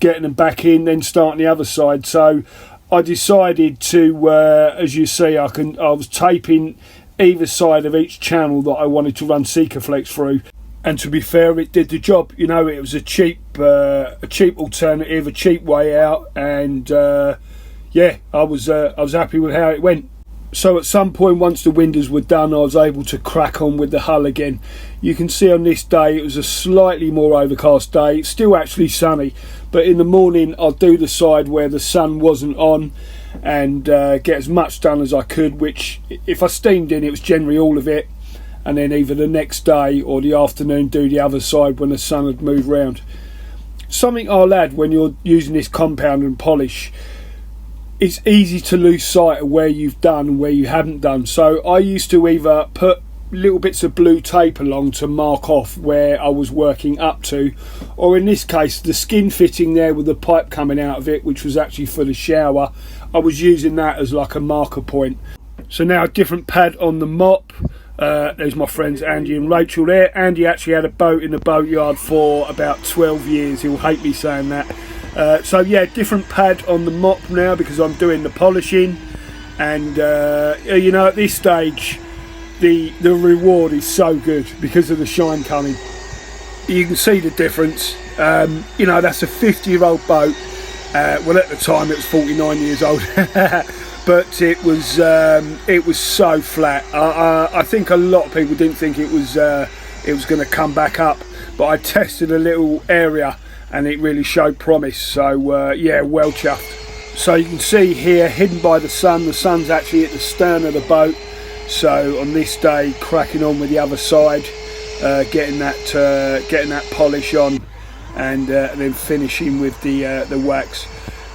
getting them back in, then starting the other side. So I decided to, as you see, I was taping either side of each channel that I wanted to run Sikaflex through. And to be fair, it did the job. You know, it was a cheap alternative, a cheap way out, and yeah, I was happy with how it went. So at some point, once the windows were done, I was able to crack on with the hull again. You can see on this day it was a slightly more overcast day. It's still actually sunny, but in the morning I'll do the side where the sun wasn't on and get as much done as I could, which if I steamed in, it was generally all of it, and then either the next day or the afternoon do the other side when the sun had moved round. Something I'll add when you're using this compound and polish, it's easy to lose sight of where you've done and where you haven't done. So I used to either put little bits of blue tape along to mark off where I was working up to, or in this case the skin fitting there with the pipe coming out of it, which was actually for the shower, I was using that as like a marker point. So now a different pad on the mop. There's my friends Andy and Rachel there. Andy actually had a boat in the boatyard for about 12 years. He'll hate me saying that. So yeah, different pad on the mop now because I'm doing the polishing, and you know, at this stage the reward is so good because of the shine coming. You can see the difference. You know, that's a 50-year-old boat. Well, at the time it was 49 years old. But it was so flat. I think a lot of people didn't think it was it was going to come back up, but I tested a little area and it really showed promise. So yeah, well chuffed. So you can see here, hidden by the sun's actually at the stern of the boat. So on this day, cracking on with the other side, getting that polish on, and then finishing with the wax.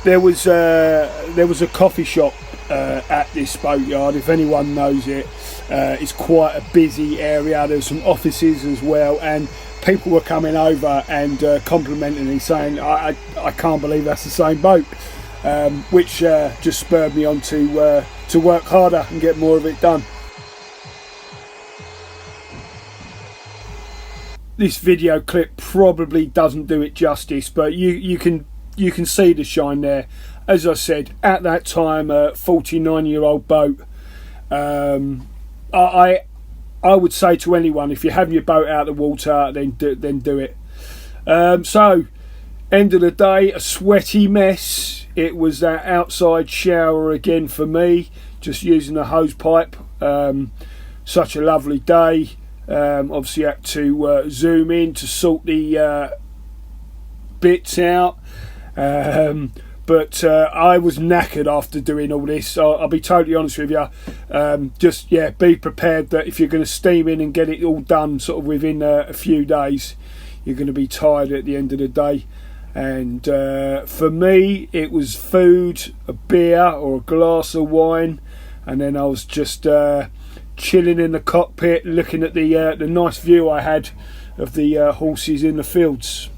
There was a coffee shop at this boatyard. If anyone knows it, it's quite a busy area. There's some offices as well, and people were coming over and complimenting me, saying I can't believe that's the same boat, which just spurred me on to work harder and get more of it done. This video clip probably doesn't do it justice, but you can see the shine there. As I said, at that time, a 49-year-old boat. I would say to anyone, if you're having your boat out of the water, then do it. So, end of the day, a sweaty mess. It was that outside shower again for me, just using a hose pipe. Such a lovely day. Obviously had to zoom in to sort the bits out. But I was knackered after doing all this. I'll be totally honest with you. Just, yeah, be prepared that if you're going to steam in and get it all done sort of within a few days, you're going to be tired at the end of the day. And for me, it was food, a beer or a glass of wine, and then I was just chilling in the cockpit, looking at the nice view I had of the horses in the fields.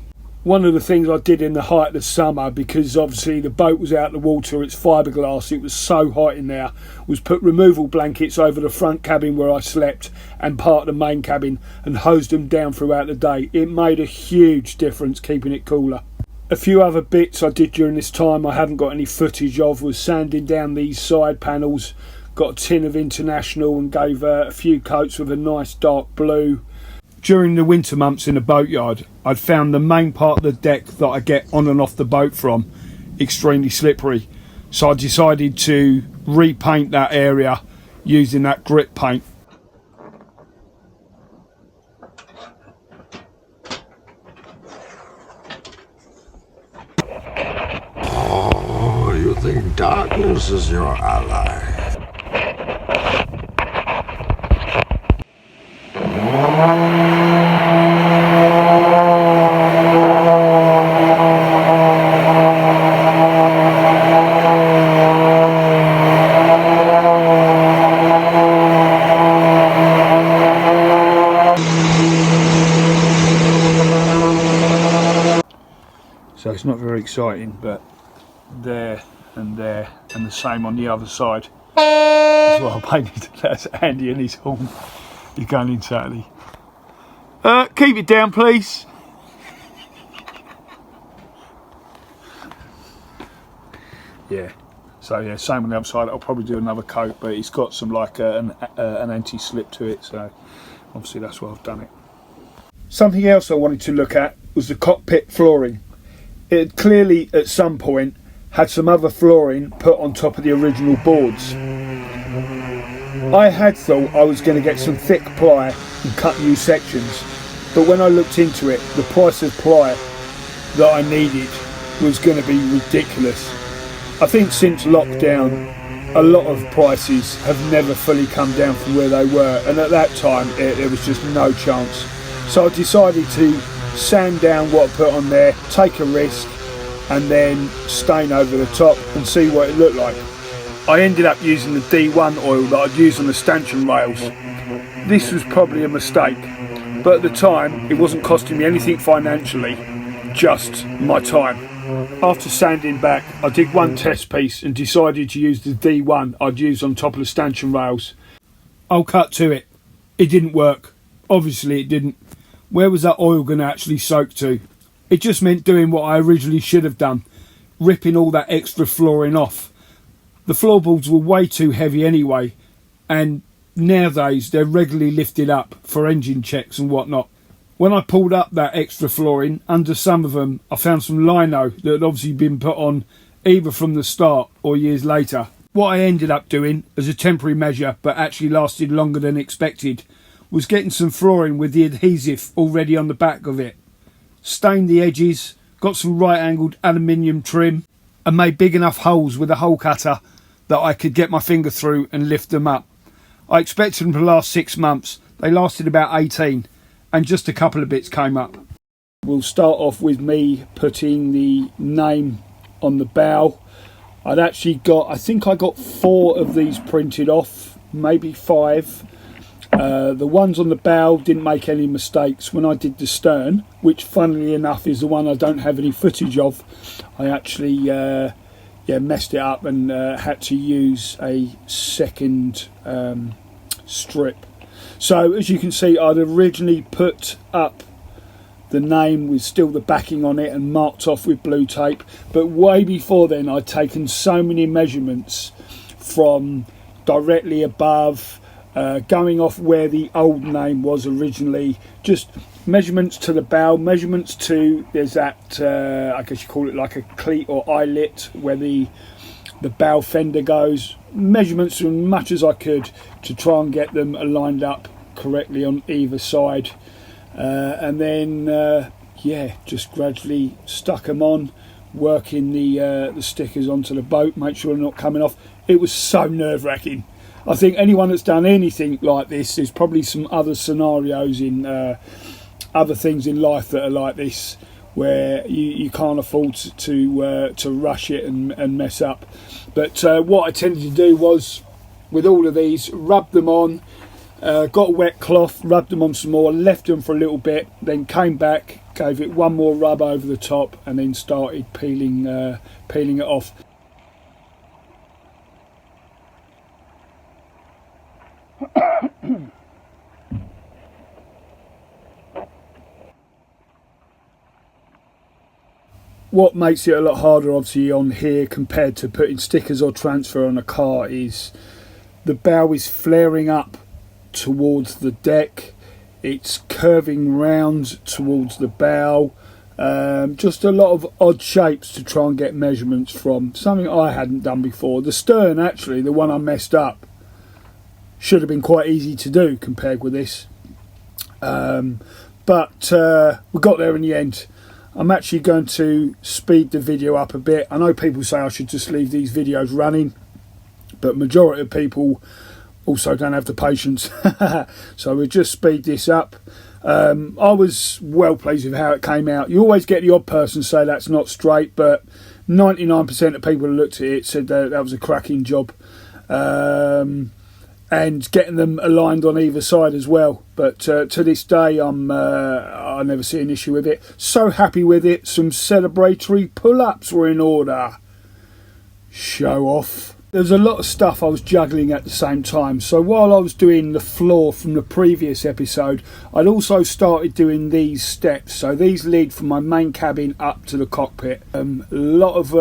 One of the things I did in the height of the summer, because obviously the boat was out of the water, it's fiberglass, it was so hot in there, was put removal blankets over the front cabin where I slept and part of the main cabin and hosed them down throughout the day. It made a huge difference keeping it cooler. A few other bits I did during this time I haven't got any footage of was sanding down these side panels. Got a tin of International and gave a few coats with a nice dark blue. During the winter months in the boatyard, I'd found the main part of the deck that I get on and off the boat from extremely slippery. So I decided to repaint that area using that grip paint.
Oh, you think darkness is your ally?
So it's not very exciting, but there and the same on the other side. That's what I painted. That's Andy and his horn. He's going in Saturday. Keep it down, please. Yeah. So yeah, same on the other side. I'll probably do another coat, but it's got some like an anti-slip to it. So obviously that's why I've done it. Something else I wanted to look at was the cockpit flooring. It had clearly at some point had some other flooring put on top of the original boards. I had thought I was going to get some thick ply and cut new sections, but when I looked into it, the price of ply that I needed was going to be ridiculous. I think since lockdown, a lot of prices have never fully come down from where they were, and at that time there was just no chance. So I decided to sand down what I put on there, take a risk, and then stain over the top and see what it looked like. I ended up using the D1 oil that I'd used on the stanchion rails. This was probably a mistake, but at the time it wasn't costing me anything financially, just my time. After sanding back, I did one test piece and decided to use the D1 I'd used on top of the stanchion rails. I'll cut to it. It didn't work. Obviously it didn't. Where was that oil going to actually soak to? It just meant doing what I originally should have done, ripping all that extra flooring off. The floorboards were way too heavy anyway, and nowadays they're regularly lifted up for engine checks and whatnot. When I pulled up that extra flooring, under some of them I found some lino that had obviously been put on either from the start or years later. What I ended up doing as a temporary measure, but actually lasted longer than expected, was getting some flooring with the adhesive already on the back of it. Stained the edges, got some right angled aluminium trim and made big enough holes with a hole cutter that I could get my finger through and lift them up. I expected them to last 6 months. They lasted about 18 and just a couple of bits came up. We'll start off with me putting the name on the bow. I think I got 4 of these printed off, maybe 5. The ones on the bow didn't make any mistakes. When I did the stern, which funnily enough is the one I don't have any footage of, I actually messed it up and had to use a second strip. So as you can see, I'd originally put up the name with still the backing on it and marked off with blue tape, but way before then I'd taken so many measurements from directly above, going off where the old name was originally, just measurements to the bow, measurements to, there's that I guess you call it like a cleat or eyelet where the bow fender goes, measurements as much as I could to try and get them aligned up correctly on either side. And then just gradually stuck them on, working the stickers onto the boat, make sure they're not coming off. It was so nerve-wracking. I think anyone that's done anything like this, there's probably some other scenarios in other things in life that are like this, where you can't afford to rush it and mess up. But what I tended to do was, with all of these, rub them on. Got a wet cloth, rubbed them on some more, left them for a little bit, then came back, gave it one more rub over the top, and then started peeling it off. What makes it a lot harder obviously on here compared to putting stickers or transfer on a car is the bow is flaring up towards the deck, it's curving round towards the bow, just a lot of odd shapes to try and get measurements from, something I hadn't done before. The stern, actually, the one I messed up, should have been quite easy to do compared with this, but we got there in the end. I'm actually going to speed the video up a bit. I know people say I should just leave these videos running, but majority of people also don't have the patience. So we'll just speed this up. I was well pleased with how it came out. You always get the odd person say that's not straight, but 99% of people who looked at it said that was a cracking job. And getting them aligned on either side as well. But to this day, I never see an issue with it. So happy with it. Some celebratory pull-ups were in order. Show off. There's a lot of stuff I was juggling at the same time. So while I was doing the floor from the previous episode, I'd also started doing these steps. So these lead from my main cabin up to the cockpit. A lot of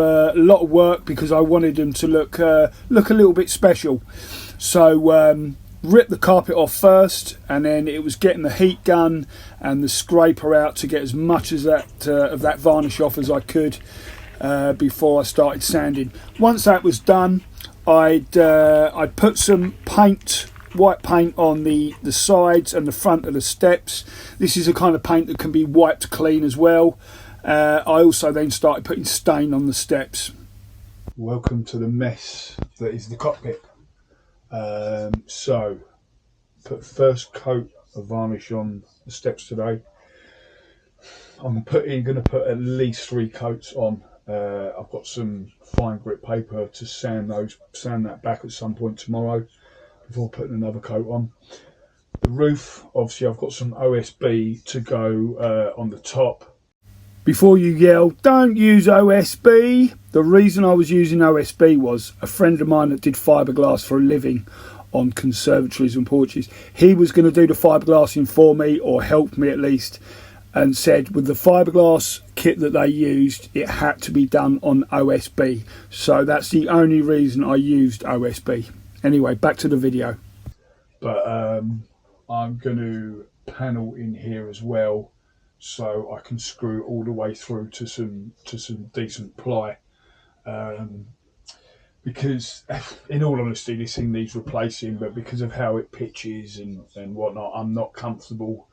work because I wanted them to look a little bit special. So ripped the carpet off first, and then it was getting the heat gun and the scraper out to get as much as of that varnish off as I could before I started sanding. Once that was done, I'd put some white paint on the sides and the front of the steps. This is a kind of paint that can be wiped clean as well. I also then started putting stain on the steps. Welcome to the mess that is the cockpit. So put first coat of varnish on the steps today. I'm going to put at least 3 coats on. I've got some fine grit paper to sand that back at some point tomorrow before putting another coat on. The roof, obviously I've got some OSB to go on the top. Before you yell, don't use OSB. The reason I was using OSB was a friend of mine that did fiberglass for a living on conservatories and porches. He was going to do the fiberglassing for me, or help me at least, and said with the fiberglass kit that they used, it had to be done on OSB. So that's the only reason I used OSB. Anyway, back to the video. But I'm going to panel in here as well, so I can screw all the way through to some decent ply. because in all honesty this thing needs replacing, but because of how it pitches and whatnot, I'm not comfortable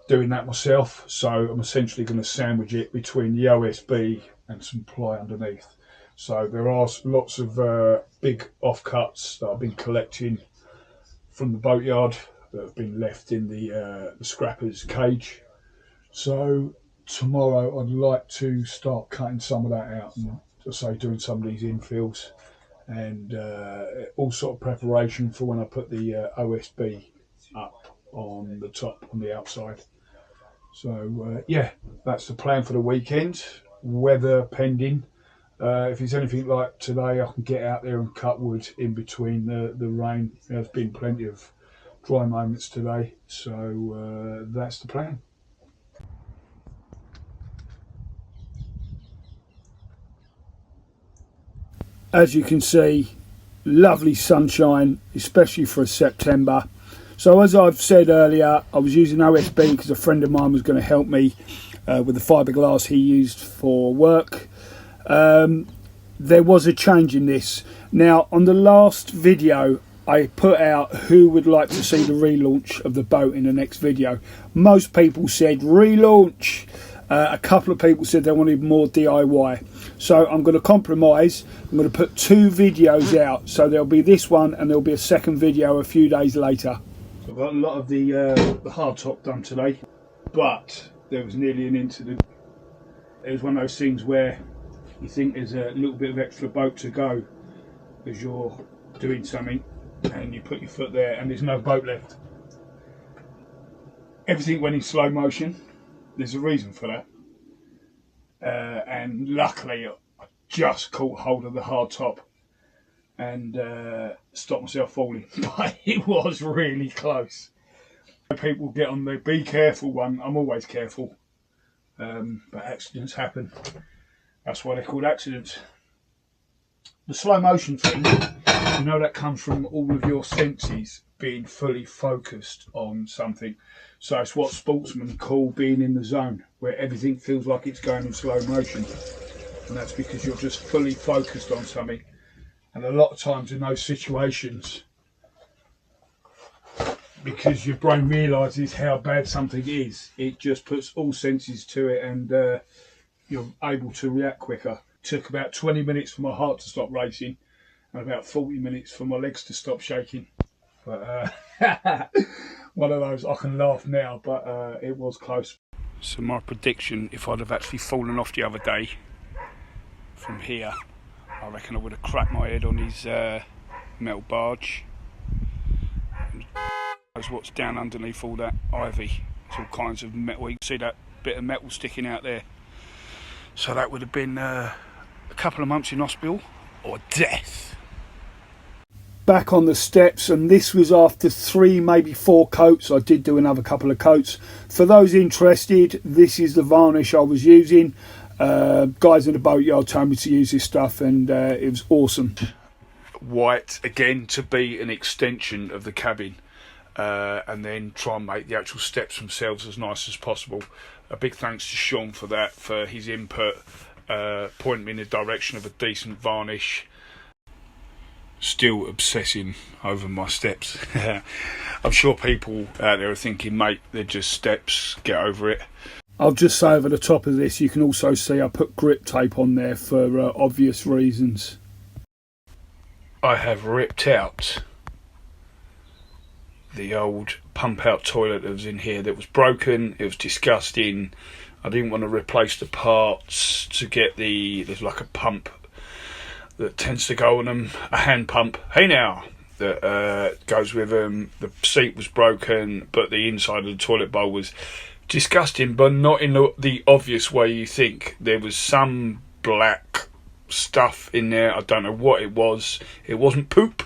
doing that myself. So I'm essentially going to sandwich it between the OSB and some ply underneath. So there are lots of big offcuts that I've been collecting from the boatyard that have been left in the scrapper's cage. So tomorrow I'd like to start cutting some of that out and, as I say, doing some of these infills and all sort of preparation for when I put the OSB up on the top, on the outside. So yeah, that's the plan for the weekend, weather pending. If it's anything like today, I can get out there and cut wood in between the rain. There's been plenty of dry moments today, so that's the plan. As you can see, lovely sunshine, especially for September. So as I've said earlier, I was using OSB because a friend of mine was going to help me with the fiberglass he used for work. There was a change in this. Now, on the last video, I put out who would like to see the relaunch of the boat in the next video. Most people said relaunch. A couple of people said they wanted more DIY. So I'm going to compromise. I'm going to put 2 videos out. So there'll be this one and there'll be a second video a few days later. So I've got a lot of the hardtop done today, but there was nearly an incident. It was one of those things where you think there's a little bit of extra boat to go as you're doing something and you put your foot there and there's no boat left. Everything went in slow motion. There's a reason for that. And luckily I just caught hold of the hardtop and stopped myself falling. But it was really close. People get on the be careful one. I'm always careful. But accidents happen. That's why they're called accidents. The slow motion thing, you know, that comes from all of your senses being fully focused on something. So it's what sportsmen call being in the zone, where everything feels like it's going in slow motion. And that's because you're just fully focused on something. And a lot of times in those situations, because your brain realises how bad something is, it just puts all senses to it and you're able to react quicker. It took about 20 minutes for my heart to stop racing and about 40 minutes for my legs to stop shaking. But one of those, I can laugh now, but it was close. So my prediction, if I'd have actually fallen off the other day from here, I reckon I would have cracked my head on his metal barge. Knows what's down underneath all that ivy. It's all kinds of metal. You can see that bit of metal sticking out there. So that would have been a couple of months in hospital or death. Back on the steps, and this was after 3, maybe 4 coats. I did do another couple of coats. For those interested, this is the varnish I was using. Guys in the boatyard told me to use this stuff and it was awesome. White, again, to be an extension of the cabin. And then try and make the actual steps themselves as nice as possible. A big thanks to Sean for that, for his input, pointing me in the direction of a decent varnish. Still obsessing over my steps. I'm sure people out there are thinking, mate, they're just steps, get over it. I'll just say over the top of this, you can also see I put grip tape on there for obvious reasons. I have ripped out the old pump out toilet that was in here that was broken. It was disgusting. I didn't want to replace the parts to get there's like a pump that tends to go on them, a hand pump, hey now, that goes with them. The seat was broken, but the inside of the toilet bowl was disgusting, but not in the obvious way you think. There was some black stuff in there. I don't know what it was. It wasn't poop,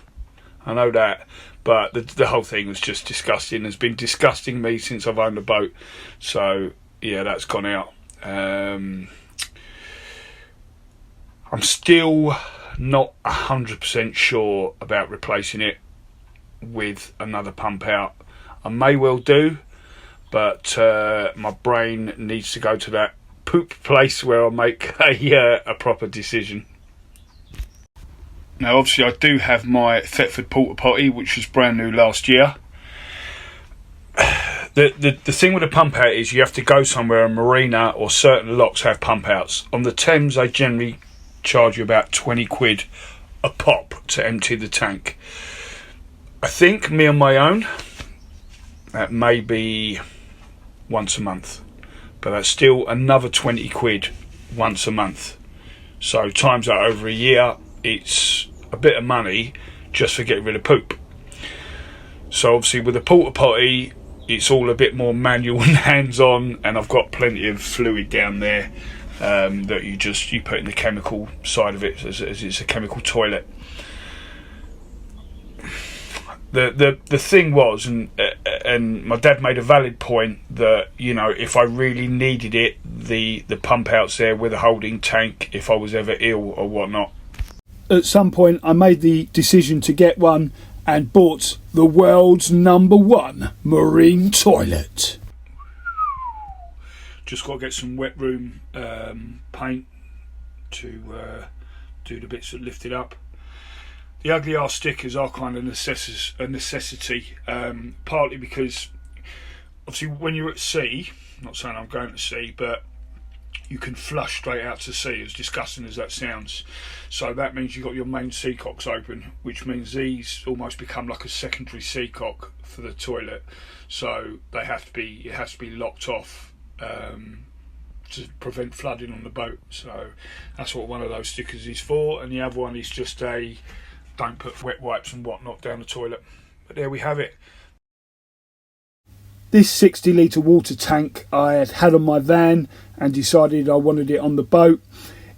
I know that, but the whole thing was just disgusting. It's been disgusting me since I've owned a boat. So yeah, that's gone out. I'm still not 100% sure about replacing it with another pump out. I may well do, but my brain needs to go to that poop place where I'll make a proper decision. Now obviously I do have my Thetford porta potty, which was brand new last year. The thing with a pump out is you have to go somewhere, a marina or certain locks have pump outs. On the Thames they generally charge you about 20 quid a pop to empty the tank. I think me on my own, that may be once a month, but that's still another 20 quid once a month. So times that over a year, it's a bit of money just for getting rid of poop. So obviously with a porta potty, it's all a bit more manual and hands-on, and I've got plenty of fluid down there that you put in the chemical side of it, as it's a chemical toilet. The thing was, and my dad made a valid point that, you know, if I really needed it, the pump out's there with a holding tank if I was ever ill or whatnot. At some point I made the decision to get one and bought the world's #1 marine toilet. Just got to get some wet room paint to do the bits that lift it up. The ugly arse stickers are kind of a necessity, partly because obviously when you're at sea, I'm not saying I'm going to sea, but you can flush straight out to sea, as disgusting as that sounds. So that means you've got your main seacocks open, which means these almost become like a secondary seacock for the toilet. So it has to be locked off to prevent flooding on the boat. So that's what one of those stickers is for, and the other one is just a don't put wet wipes and whatnot down the toilet. But there we have it. This 60 litre water tank I had on my van and decided I wanted it on the boat.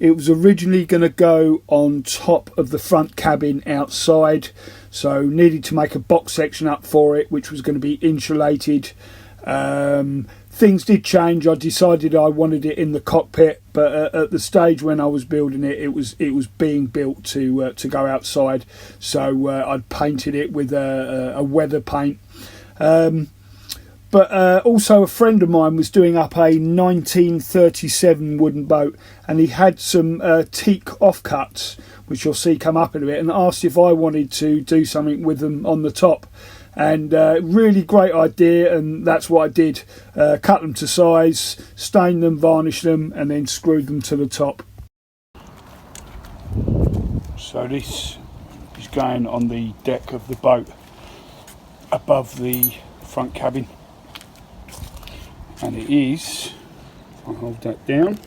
It was originally going to go on top of the front cabin outside, so needed to make a box section up for it, which was going to be insulated. Things did change. I decided I wanted it in the cockpit, but at the stage when I was building it, it was being built to go outside. So I'd painted it with a weather paint. But also a friend of mine was doing up a 1937 wooden boat, and he had some teak offcuts, which you'll see come up in a bit, and asked if I wanted to do something with them on the top. And really great idea, and that's what I did. Cut them to size, stained them, varnished them, and then screwed them to the top. So this is going on the deck of the boat above the front cabin, and it is, I'll hold that down,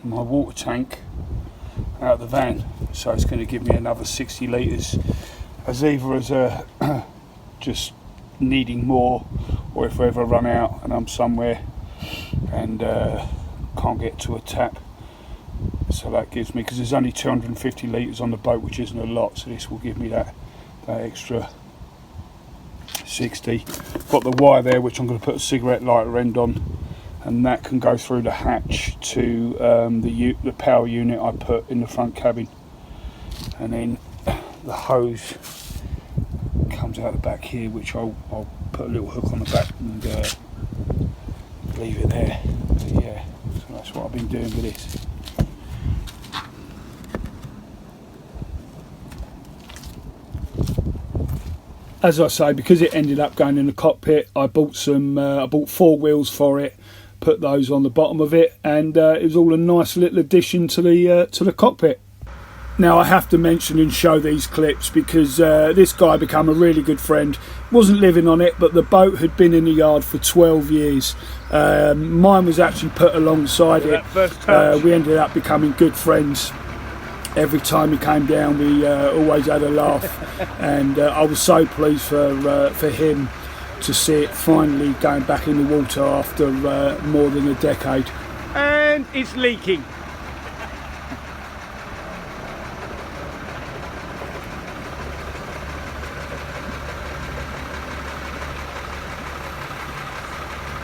my water tank out of the van. So it's going to give me another 60 litres, as either as a just needing more, or if I ever run out and I'm somewhere and can't get to a tap. So that gives me, because there's only 250 litres on the boat, which isn't a lot, so this will give me that extra 60. Got the wire there, which I'm going to put a cigarette lighter end on, and that can go through the hatch to the power unit I put in the front cabin, and then the hose comes out the back here, which I'll put a little hook on the back and leave it there. But yeah, so that's what I've been doing with this. As I say, because it ended up going in the cockpit, I bought 4 wheels for it, put those on the bottom of it, and it was all a nice little addition to the cockpit. Now I have to mention and show these clips because this guy became a really good friend. Wasn't living on it, but the boat had been in the yard for 12 years. Mine was actually put alongside it. We ended up becoming good friends. Every time he came down, we always had a laugh, and I was so pleased for him to see it finally going back in the water after more than a decade.
And it's leaking.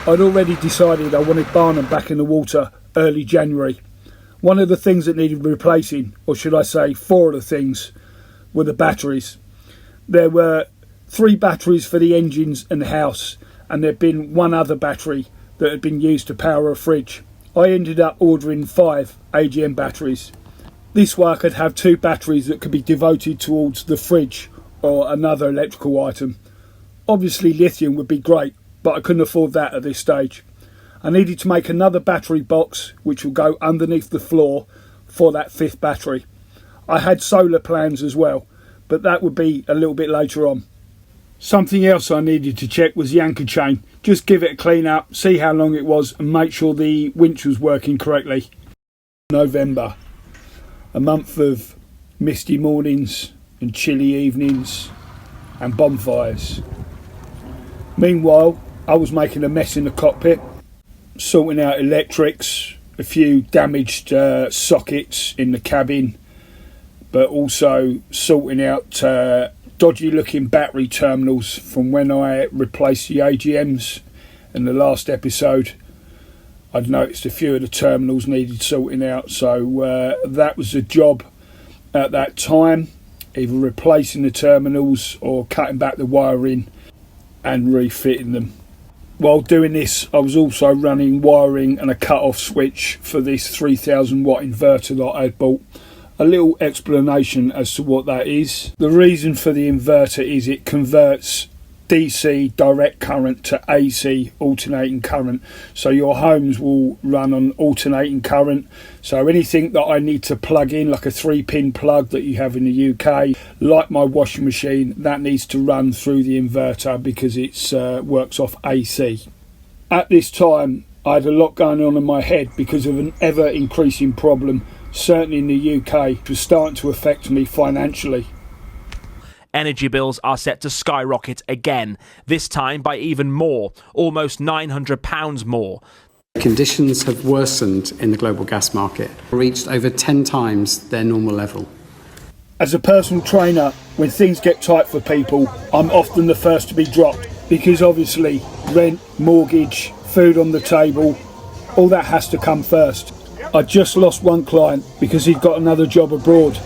I'd already decided I wanted Barnum back in the water early January. One of the things that needed replacing, or should I say 4 of the things, were the batteries. There were 3 batteries for the engines and the house, and there'd been 1 other battery that had been used to power a fridge. I ended up ordering 5 AGM batteries. This way I could have 2 batteries that could be devoted towards the fridge or another electrical item. Obviously lithium would be great, but I couldn't afford that at this stage. I needed to make another battery box which will go underneath the floor for that 5th battery. I had solar plans as well, but that would be a little bit later on. Something else I needed to check was the anchor chain. Just give it a clean up, see how long it was, and make sure the winch was working correctly. November, a month of misty mornings and chilly evenings and bonfires. Meanwhile, I was making a mess in the cockpit, sorting out electrics, a few damaged sockets in the cabin, but also sorting out dodgy looking battery terminals from when I replaced the AGMs in the last episode. I'd noticed a few of the terminals needed sorting out, so that was the job at that time, either replacing the terminals or cutting back the wiring and refitting them. While doing this, I was also running wiring and a cut-off switch for this 3000 watt inverter that I had bought. A little explanation as to what that is. The reason for the inverter is it converts DC direct current to AC alternating current, so your homes will run on alternating current. So anything that I need to plug in, like a 3-pin plug that you have in the UK, like my washing machine, that needs to run through the inverter because it works off AC. At this time I had a lot going on in my head because of an ever increasing problem, certainly in the UK, which was starting to affect me financially.
Energy bills are set to skyrocket again, this time by even more, almost £900 more.
Conditions have worsened in the global gas market, reached over 10 times their normal level.
As a personal trainer, when things get tight for people, I'm often the first to be dropped because obviously rent, mortgage, food on the table, all that has to come first. I just lost one client because he'd got another job abroad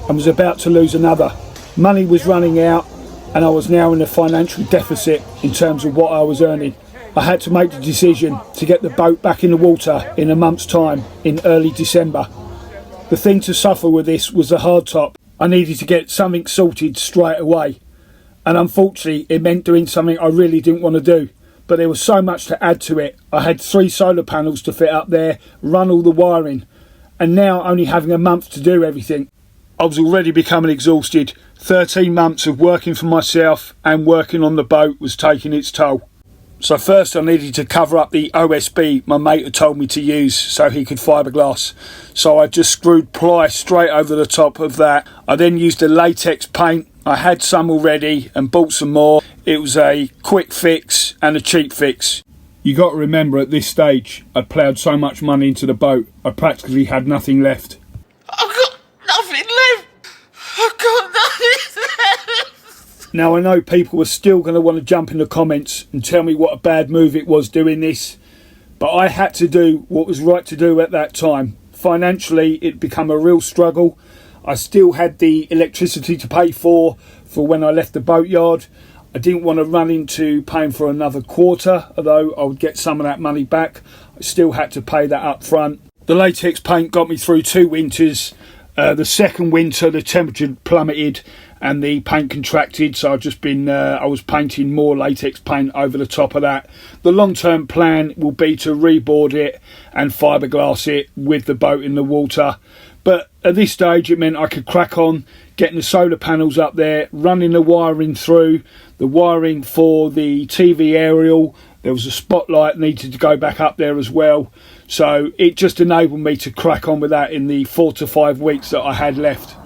and was about to lose another. Money was running out and I was now in a financial deficit in terms of what I was earning. I had to make the decision to get the boat back in the water in a month's time in early December. The thing to suffer with this was the hardtop. I needed to get something sorted straight away, and unfortunately it meant doing something I really didn't want to do, but there was so much to add to it. I had 3 solar panels to fit up there, run all the wiring, and now only having a month to do everything. I was already becoming exhausted. 13 months of working for myself and working on the boat was taking its toll. So first I needed to cover up the OSB my mate had told me to use so he could fiberglass. So I just screwed ply straight over the top of that. I then used a latex paint. I had some already and bought some more. It was a quick fix and a cheap fix. You got to remember at this stage I'd ploughed so much money into the boat I practically had nothing left.
I've got nothing left. I've got nothing left.
Now I know people are still going to want to jump in the comments and tell me what a bad move it was doing this, but I had to do what was right to do at that time. Financially it'd become a real struggle. I still had the electricity to pay for when I left the boatyard. I didn't want to run into paying for another quarter, although I would get some of that money back. I still had to pay that up front. The latex paint got me through 2 winters. The second winter the temperature plummeted and the paint contracted, so I was painting more latex paint over the top of that. The long-term plan will be to reboard it and fiberglass it with the boat in the water, but at this stage it meant I could crack on getting the solar panels up there, running the wiring through, the wiring for the TV aerial. There was a spotlight needed to go back up there as well, so it just enabled me to crack on with that in the 4 to 5 weeks that I had left.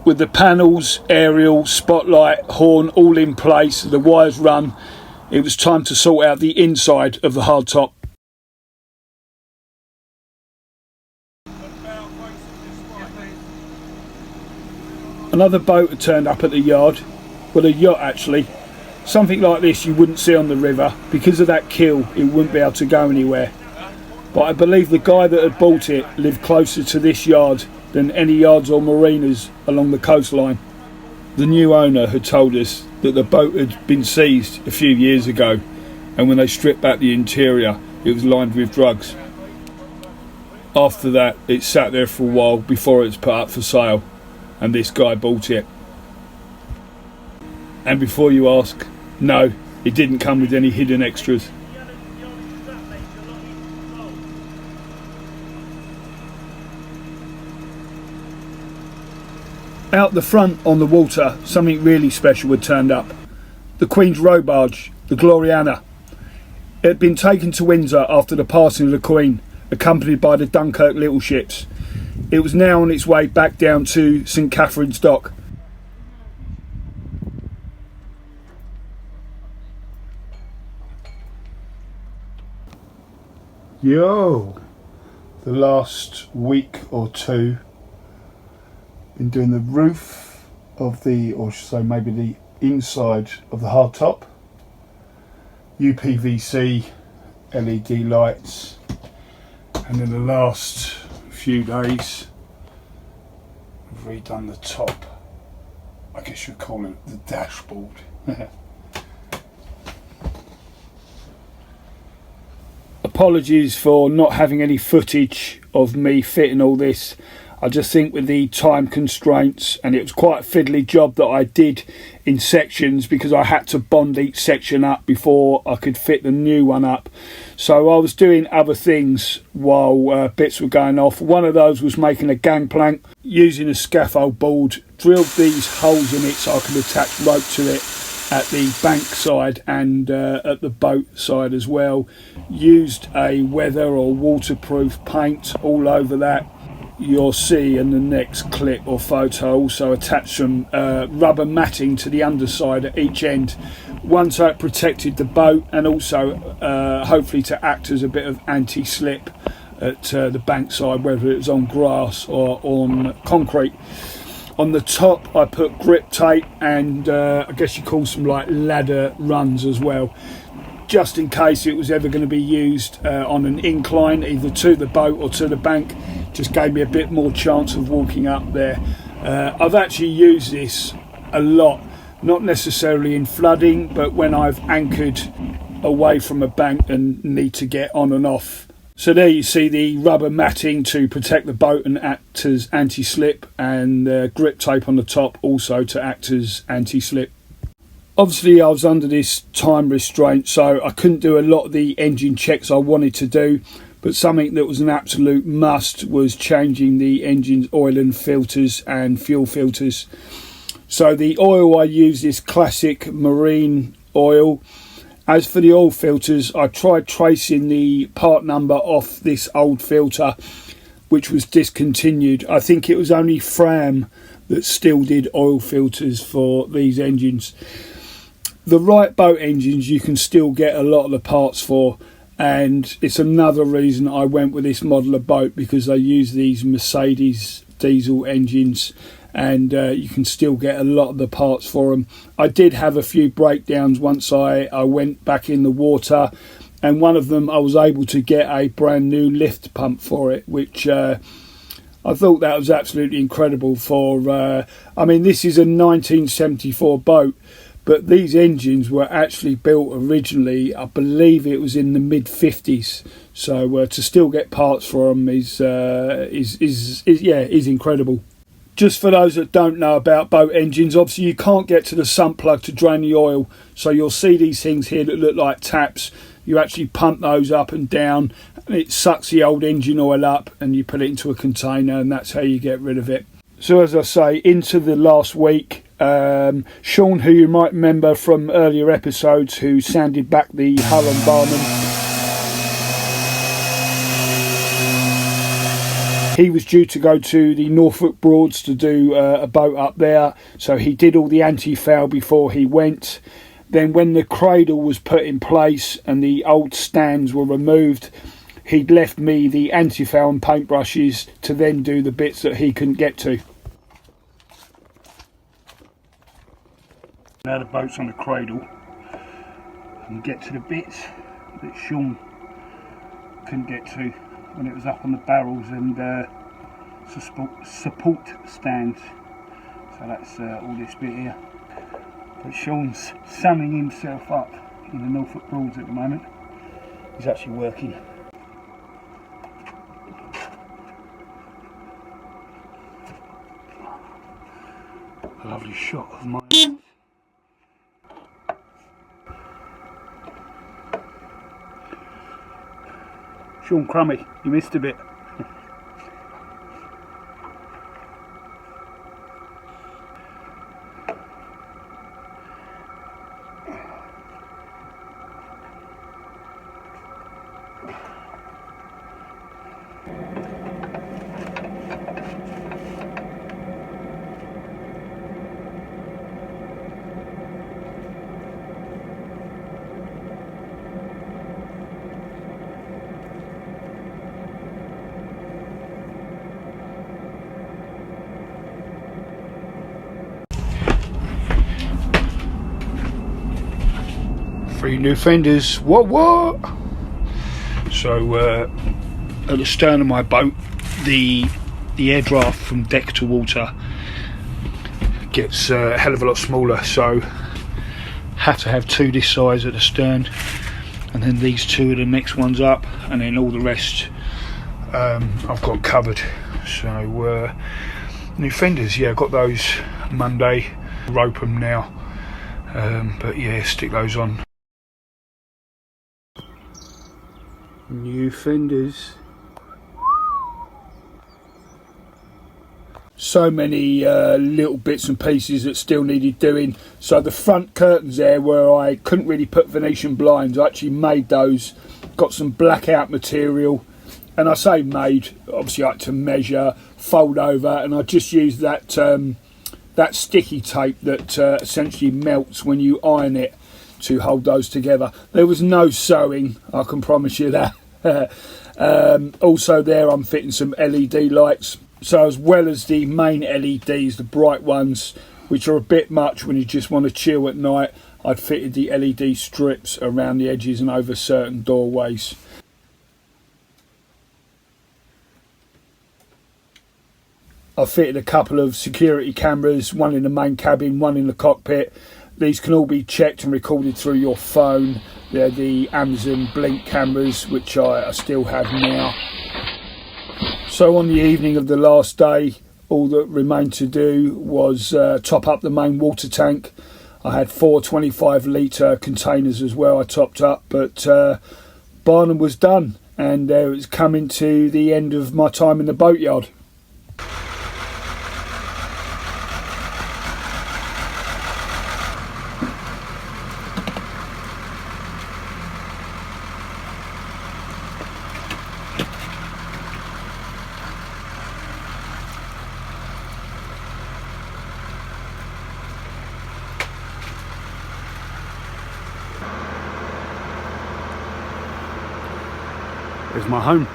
With the panels, aerial, spotlight, horn all in place, the wires run, it was time to sort out the inside of the hardtop. Another boat had turned up at the yard, well, a yacht actually. Something like this you wouldn't see on the river. Because of that keel it wouldn't be able to go anywhere. But I believe the guy that had bought it lived closer to this yard than any yards or marinas along the coastline. The new owner had told us that the boat had been seized a few years ago and when they stripped back the interior it was lined with drugs. After that it sat there for a while before it was put up for sale, and this guy bought it. And before you ask, no, it didn't come with any hidden extras. Out the front on the water, something really special had turned up. The Queen's row barge, the Gloriana. It had been taken to Windsor after the passing of the Queen, accompanied by the Dunkirk little ships. It was now on its way back down to St Catherine's Dock. Yo! The last week or two been doing the roof of the, or should I say maybe the inside of the hardtop. UPVC, LED lights, and in the last few days I've redone the top, I guess you'd call it the dashboard. Apologies for not having any footage of me fitting all this. I just think with the time constraints, and it was quite a fiddly job that I did in sections because I had to bond each section up before I could fit the new one up. So I was doing other things while bits were going off. One of those was making a gangplank using a scaffold board, drilled these holes in it so I could attach rope to it at the bank side and at the boat side as well. Used a weather or waterproof paint all over that. You'll see in the next clip or photo also attach some rubber matting to the underside at each end, one so it protected the boat and also hopefully to act as a bit of anti-slip at the bank side, whether it was on grass or on concrete. On the top I put grip tape and I guess you call some like ladder runs as well, just in case it was ever going to be used on an incline either to the boat or to the bank. Just gave me a bit more chance of walking up there. I've actually used this a lot, not necessarily in flooding, but when I've anchored away from a bank and need to get on and off. So there you see the rubber matting to protect the boat and act as anti-slip, and grip tape on the top also to act as anti-slip. Obviously I was under this time restraint, so I couldn't do a lot of the engine checks I wanted to do, but something that was an absolute must was changing the engine's oil and filters and fuel filters. So the oil I use is classic marine oil. As for the oil filters, I tried tracing the part number off this old filter, which was discontinued. I think it was only Fram that still did oil filters for these engines. The right boat engines you can still get a lot of the parts for, and it's another reason I went with this model of boat, because they use these Mercedes diesel engines and you can still get a lot of the parts for them. I did have a few breakdowns once I went back in the water, and one of them I was able to get a brand new lift pump for it, which I thought that was absolutely incredible for, I mean this is a 1974 boat, but these engines were actually built originally, I believe it was in the mid-50s. So to still get parts for them is incredible. Just for those that don't know about boat engines, obviously you can't get to the sump plug to drain the oil. So you'll see these things here that look like taps. You actually pump those up and down, and it sucks the old engine oil up, and you put it into a container, and that's how you get rid of it. So as I say, into the last week, Sean, who you might remember from earlier episodes, who sanded back the hull and barman, he was due to go to the Norfolk Broads to do a boat up there, so he did all the anti-foul before he went. Then when the cradle was put in place and the old stands were removed, he'd left me the anti-foul and paintbrushes to then do the bits that he couldn't get to. Now the boat's on the cradle and get to the bits that Sean couldn't get to when it was up on the barrels and support stands. So that's all this bit here. But Sean's summing himself up in the Norfolk Broads at the moment. He's actually working. A lovely shot of my Sean Crummy, you missed a bit. Three new fenders. What? So at the stern of my boat, the air draft from deck to water gets a hell of a lot smaller. So have to have two this size at the stern, and then these two are the next ones up, and then all the rest I've got covered. So new fenders. Yeah, I got those Monday. Rope them now, but yeah, stick those on. New fenders. So many little bits and pieces that still needed doing. So the front curtains there, where I couldn't really put Venetian blinds, I actually made those. Got some blackout material, and I say made, obviously I had to measure, fold over, and I just used that that sticky tape that essentially melts when you iron it to hold those together. There was no sewing, I can promise you that. Also there I'm fitting some LED lights, so as well as the main LEDs, the bright ones, which are a bit much when you just want to chill at night, I'd fitted the LED strips around the edges and over certain doorways. I fitted a couple of security cameras, one in the main cabin, one in the cockpit. These can all be checked and recorded through your phone. They're the Amazon Blink cameras, which I still have now. So on the evening of the last day, all that remained to do was top up the main water tank. I had 4 25-litre containers as well I topped up, but Barnum was done, and it was coming to the end of my time in the boatyard. There's my home.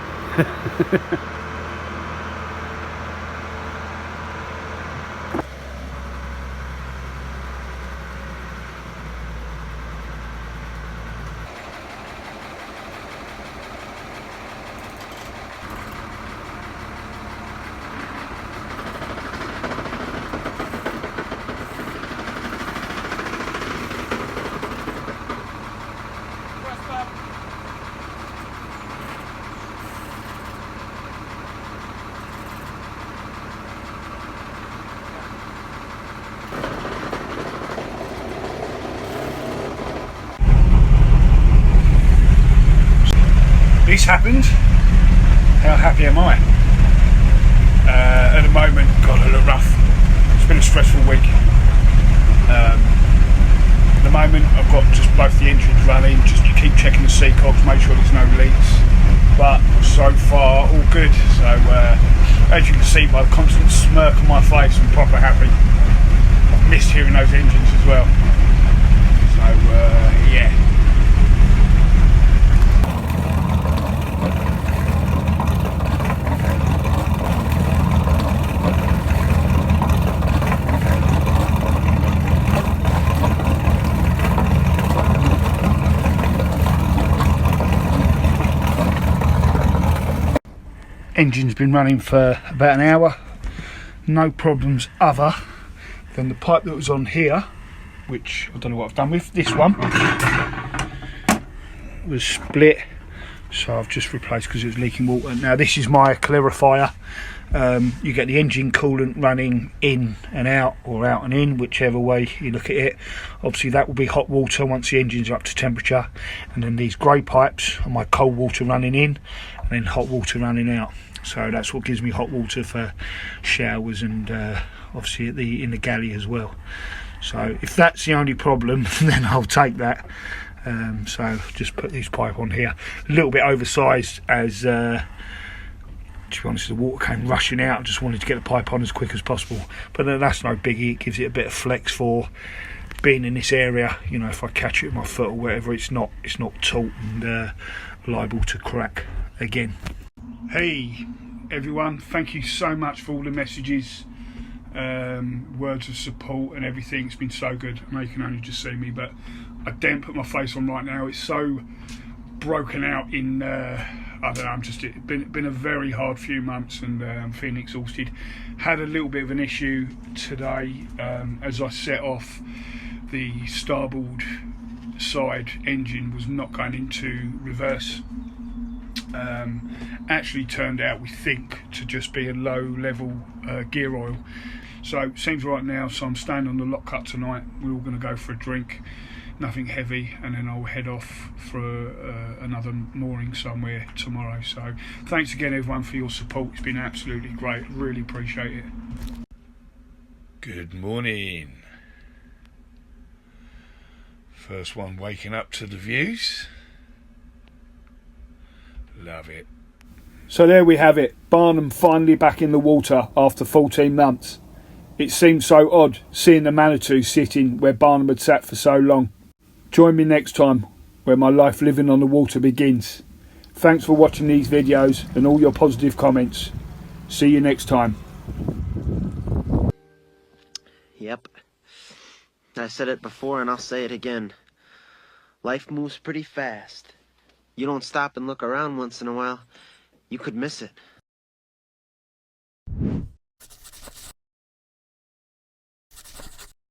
This happened. How happy am I? At the moment, God, a little rough. It's been a stressful week. At the moment, I've got just both the engines running, just to keep checking the seacocks, make sure there's no leaks. But so far, all good. So, as you can see by the constant smirk on my face, I'm proper happy. I've missed hearing those engines as well. So, yeah. Engine's been running for about an hour, no problems other than the pipe that was on here, which I don't know what I've done with, this one. was split, so I've just replaced because it was leaking water. Now this is my clarifier. You get the engine coolant running in and out, or out and in, whichever way you look at it. Obviously that will be hot water once the engines are up to temperature, and then these grey pipes are my cold water running in and then hot water running out. So that's what gives me hot water for showers, and obviously in the galley as well. So if that's the only problem, then I'll take that. So just put this pipe on here, a little bit oversized, as to be honest, the water came rushing out. I just wanted to get the pipe on as quick as possible, but that's no biggie. It gives it a bit of flex for being in this area. You know, if I catch it with my foot or whatever, it's not taut and liable to crack again. Hey everyone, thank you so much for all the messages, words of support and everything. It's been so good. I know you can only just see me, but I daren't put my face on right now. It's so broken out in I don't know, it's been a very hard few months, and I'm feeling exhausted. Had a little bit of an issue today as I set off. The starboard side engine was not going into reverse. Actually turned out, we think, to just be a low level gear oil. So seems right now, so I'm staying on the lock cut tonight. We're all going to go for a drink, nothing heavy, and then I'll head off for another mooring somewhere tomorrow. So thanks again everyone for your support. It's been absolutely great, really appreciate it.
Good morning. First one waking up to the views. Love it.
So there we have it, Barnum finally back in the water after 14 months. It seemed so odd seeing the Manitou sitting where Barnum had sat for so long. Join me next time where my life living on the water begins. Thanks for watching these videos and all your positive comments. See you next time.
Yep. I said it before and I'll say it again. Life moves pretty fast. You don't stop and look around once in a while, you could miss it.